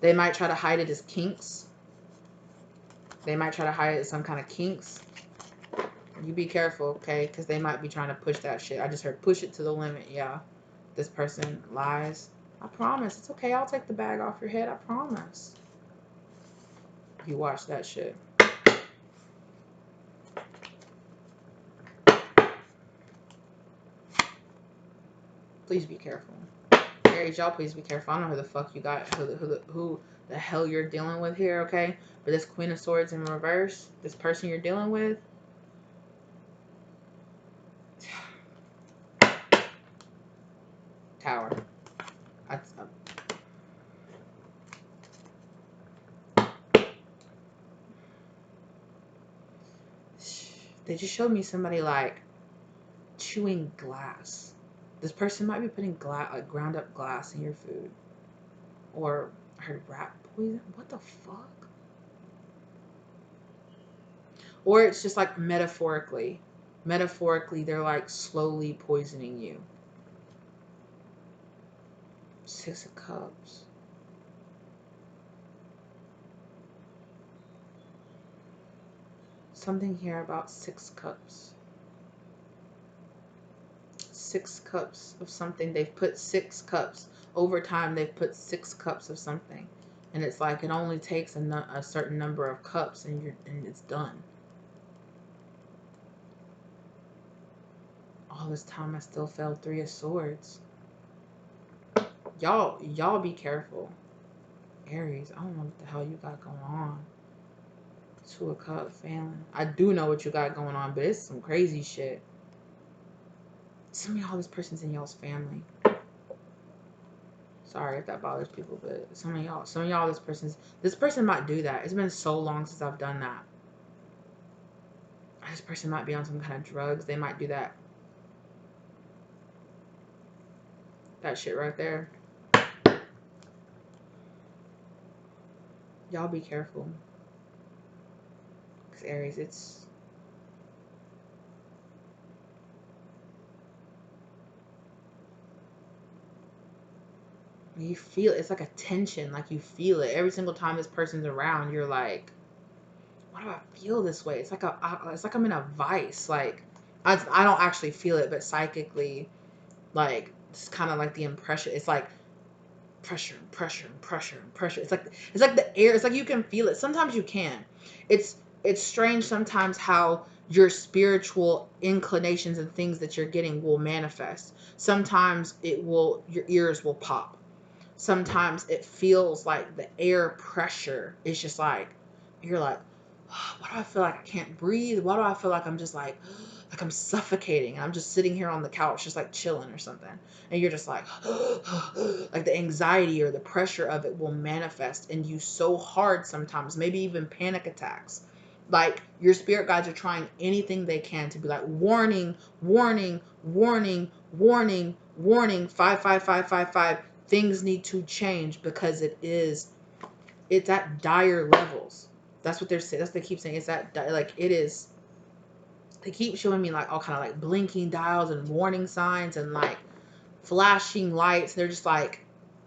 Speaker 1: they might try to hide it as kinks. They might try to hide it as some kind of kinks. You be careful, okay? Because they might be trying to push that shit. I just heard push it to the limit. Yeah. This person lies. I promise. It's okay. I'll take the bag off your head. I promise. You watch that shit. Please be careful. Aries, y'all please be careful. I don't know who the fuck you got, who the hell you're dealing with here, okay? But this Queen of Swords in reverse, this person you're dealing with, Tower. They just showed me somebody like chewing glass. This person might be putting ground up glass in your food. Or I heard rat poison. What the fuck? Or it's just like metaphorically. Metaphorically, they're like slowly poisoning you. 6 of Cups. Something here about 6 cups. 6 cups of something. They've put 6 cups. Over time, they've put 6 cups of something. And it's like it only takes a certain number of cups and it's done. All this time I still felt 3 of Swords. Y'all be careful. Aries, I don't know what the hell you got going on. 2 of Cups, family. I do know what you got going on, but it's some crazy shit. Some of y'all, this person's in y'all's family. Sorry if that bothers people, but some of y'all, this person might do that. It's been so long since I've done that. This person might be on some kind of drugs. They might do that. That shit right there. Y'all be careful. Because Aries, it's... You feel it's like a tension, like you feel it every single time this person's around. You're like, why do I feel this way? It's like I'm in a vice. Like I don't actually feel it, but psychically, like it's kind of like the impression. It's like pressure, pressure, pressure, pressure. It's like the air. It's like you can feel it. Sometimes you can. It's strange sometimes how your spiritual inclinations and things that you're getting will manifest. Sometimes your ears will pop. Sometimes it feels like the air pressure is just like, you're like, oh, why do I feel like I can't breathe? Why do I feel like I'm just like I'm suffocating? And I'm just sitting here on the couch, just like chilling or something. And you're just like, like the anxiety or the pressure of it will manifest in you so hard sometimes, maybe even panic attacks. Like your spirit guides are trying anything they can to be like, warning, warning, warning, warning, warning, 55555. Things need to change because it's at dire levels. That's what they're saying. That's what they keep saying. It's at like it is. They keep showing me like all kind of like blinking dials and warning signs and like flashing lights. They're just like,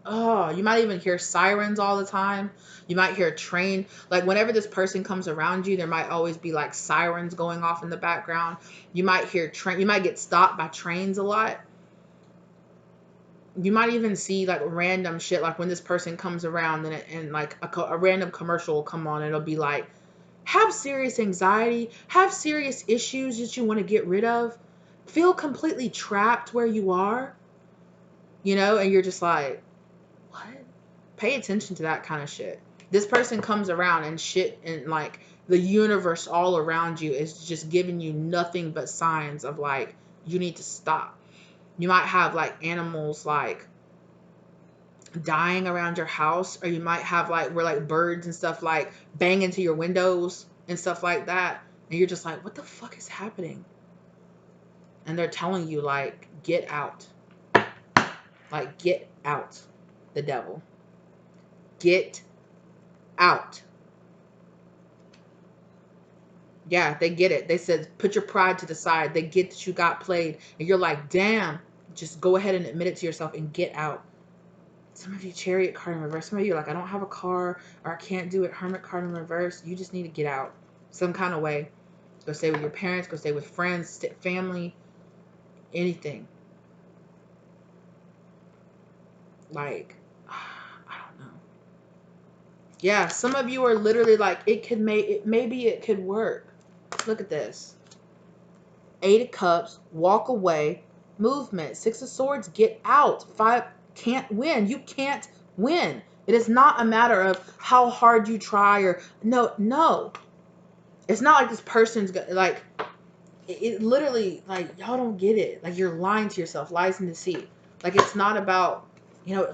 Speaker 1: oh, you might even hear sirens all the time. You might hear a train. Like whenever this person comes around you, there might always be like sirens going off in the background. You might hear train. You might get stopped by trains a lot. You might even see like random shit, like when this person comes around and like a random commercial will come on and it'll be like, have serious anxiety, have serious issues that you want to get rid of, feel completely trapped where you are, and you're just like, what? Pay attention to that kind of shit. This person comes around and shit, and like the universe all around you is just giving you nothing but signs of like, you need to stop. You might have like animals like dying around your house, or you might have like where like birds and stuff like bang into your windows and stuff like that, and you're just like, what the fuck is happening? And they're telling you like, get out, like get out, the devil, get out. Yeah, they get it. They said put your pride to the side. They get that you got played, and you're like, damn, just go ahead and admit it to yourself and get out. Some of you, Chariot card in reverse. Some of you are like, I don't have a car, or I can't do it. Hermit card in reverse. You just need to get out some kind of way. Go stay with your parents. Go stay with friends, family, anything. Like, I don't know. Yeah, some of you are literally like, maybe it could work. Look at this. 8 of Cups, walk away, movement. 6 of Swords, get out. 5, can't win. You can't win. It is not a matter of how hard you try or no. It's not like this person's like, it literally, like, y'all don't get it. Like, you're lying to yourself, lies in deceit. Like, it's not about,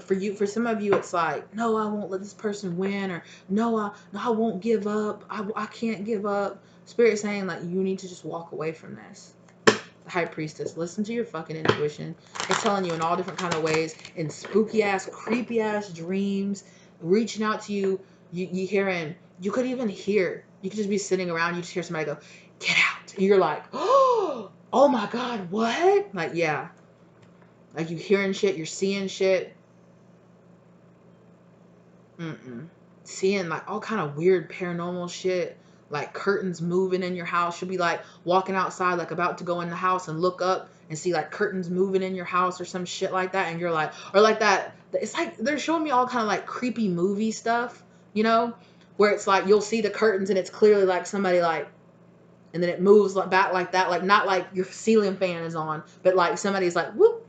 Speaker 1: for some of you, it's like, no, I won't let this person win, or no, I won't give up. I can't give up. Spirit saying, like, you need to just walk away from this. The High Priestess, listen to your fucking intuition. It's telling you in all different kind of ways, in spooky ass, creepy ass dreams, reaching out to you. You hearing, you could even hear, you could just be sitting around, you just hear somebody go, get out. And you're like, oh my God, what? Like, yeah. Like you hearing shit, you're seeing shit. Seeing like all kind of weird paranormal shit. Like curtains moving in your house. You'll be like walking outside, like about to go in the house and look up, and see like curtains moving in your house or some shit like that, and you're like, or like that. It's like they're showing me all kind of like creepy movie stuff, you know, where it's like you'll see the curtains and it's clearly like somebody like, and then it moves like back like that, like not like your ceiling fan is on, but like somebody's like whoop,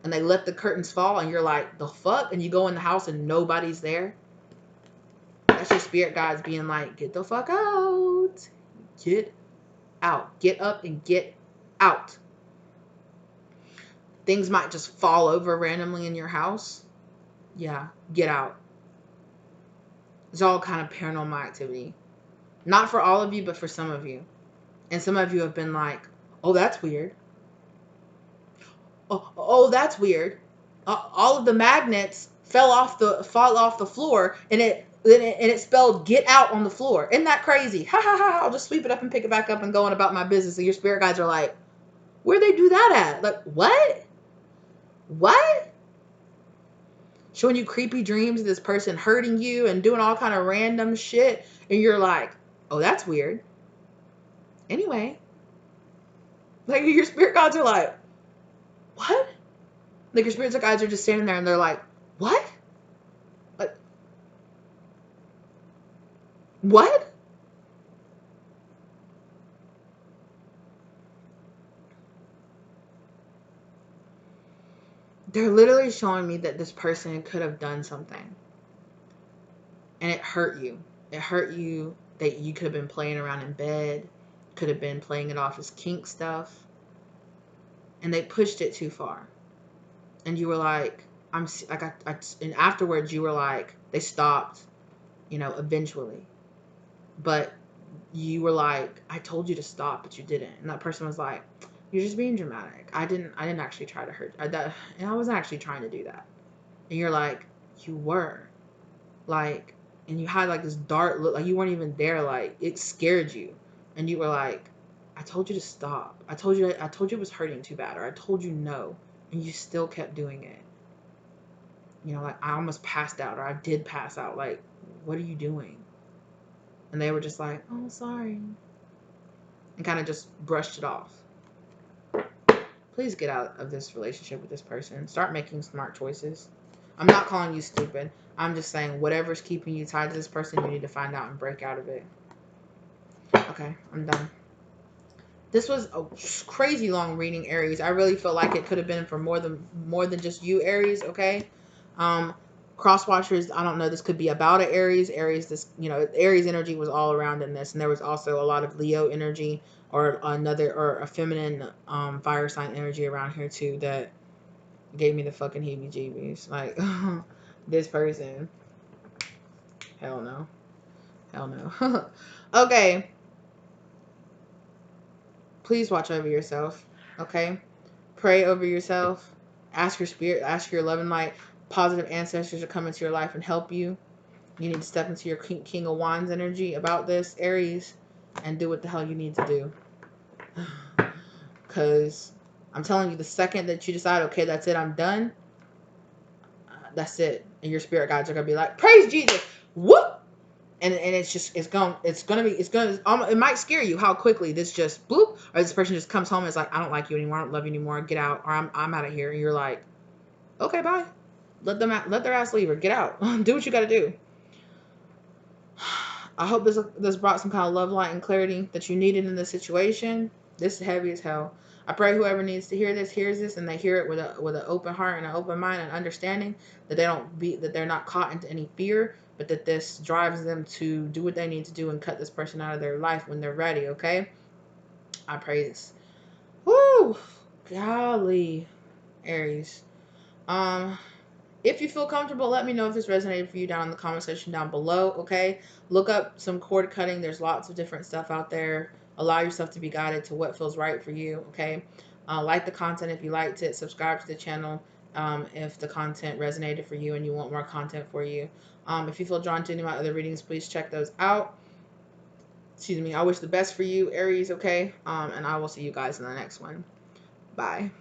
Speaker 1: and they let the curtains fall, and you're like, the fuck, and you go in the house and nobody's there. That's your spirit guides being like, get the fuck out, get out, get up and get out. Things might just fall over randomly in your house. Yeah, get out. It's all kind of paranormal activity. Not for all of you, but for some of you. And some of you have been like, oh, that's weird. Oh, that's weird. All of the magnets fall off the floor, and it spelled get out on the floor. Isn't that crazy? Ha ha ha. I'll just sweep it up and pick it back up and go on about my business. And your spirit guides are like, where'd they do that at? Like, what? What? Showing you creepy dreams of this person hurting you and doing all kind of random shit, and you're like, oh, that's weird. Anyway, like your spirit guides are like, what? Like your spirits guides are just standing there and they're like, what? Like, what? They're literally showing me that this person could have done something. And it hurt you. It hurt you that you could have been playing around in bed, could have been playing it off as kink stuff. And they pushed it too far. And you were like, and afterwards you were like, they stopped, eventually. But you were like, I told you to stop, but you didn't. And that person was like, you're just being dramatic. I didn't actually try to hurt. And I wasn't actually trying to do that. And you're like, you were. Like, and you had like this dark look, like you weren't even there. Like, it scared you. And you were like, I told you to stop. I told you it was hurting too bad. Or I told you no. And you still kept doing it. Like I almost passed out, or I did pass out. Like, what are you doing? And they were just like, oh, sorry. And kind of just brushed it off. Please get out of this relationship with this person. Start making smart choices. I'm not calling you stupid. I'm just saying whatever's keeping you tied to this person, you need to find out and break out of it. Okay, I'm done. This was a crazy long reading, Aries. I really feel like it could have been for more than just you, Aries, okay? Cross watchers, I don't know, this could be about an Aries. Aries, Aries energy was all around in this, and there was also a lot of Leo energy or a feminine fire sign energy around here too that gave me the fucking heebie-jeebies. Like, this person, hell no. Okay, please watch over yourself, okay? Pray over yourself. Ask your spirit, ask your loving light, positive ancestors to come into your life and help you. You need to step into your King of Wands energy about this, Aries, and do what the hell you need to do. Because I'm telling you, the second that you decide, okay, that's it, I'm done, that's it. And your spirit guides are going to be like, praise Jesus, whoop! And it might scare you how quickly this just bloop, or this person just comes home and is like, I don't like you anymore, I don't love you anymore, get out, or I'm out of here. And you're like, okay, bye. Let their ass leave, or get out. Do what you got to do. I hope this brought some kind of love, light, and clarity that you needed in this situation. This is heavy as hell. I pray whoever needs to hear this hears this, and they hear it with an open heart and an open mind and understanding that they're not caught into any fear, but that this drives them to do what they need to do and cut this person out of their life when they're ready. Okay, I pray this. Woo, golly, Aries. If you feel comfortable, let me know if this resonated for you down in the comment section down below, okay? Look up some cord cutting. There's lots of different stuff out there. Allow yourself to be guided to what feels right for you, okay? Like the content if you liked it. Subscribe to the channel if the content resonated for you and you want more content for you. If you feel drawn to any of my other readings, please check those out. Excuse me. I wish the best for you, Aries, okay? And I will see you guys in the next one. Bye.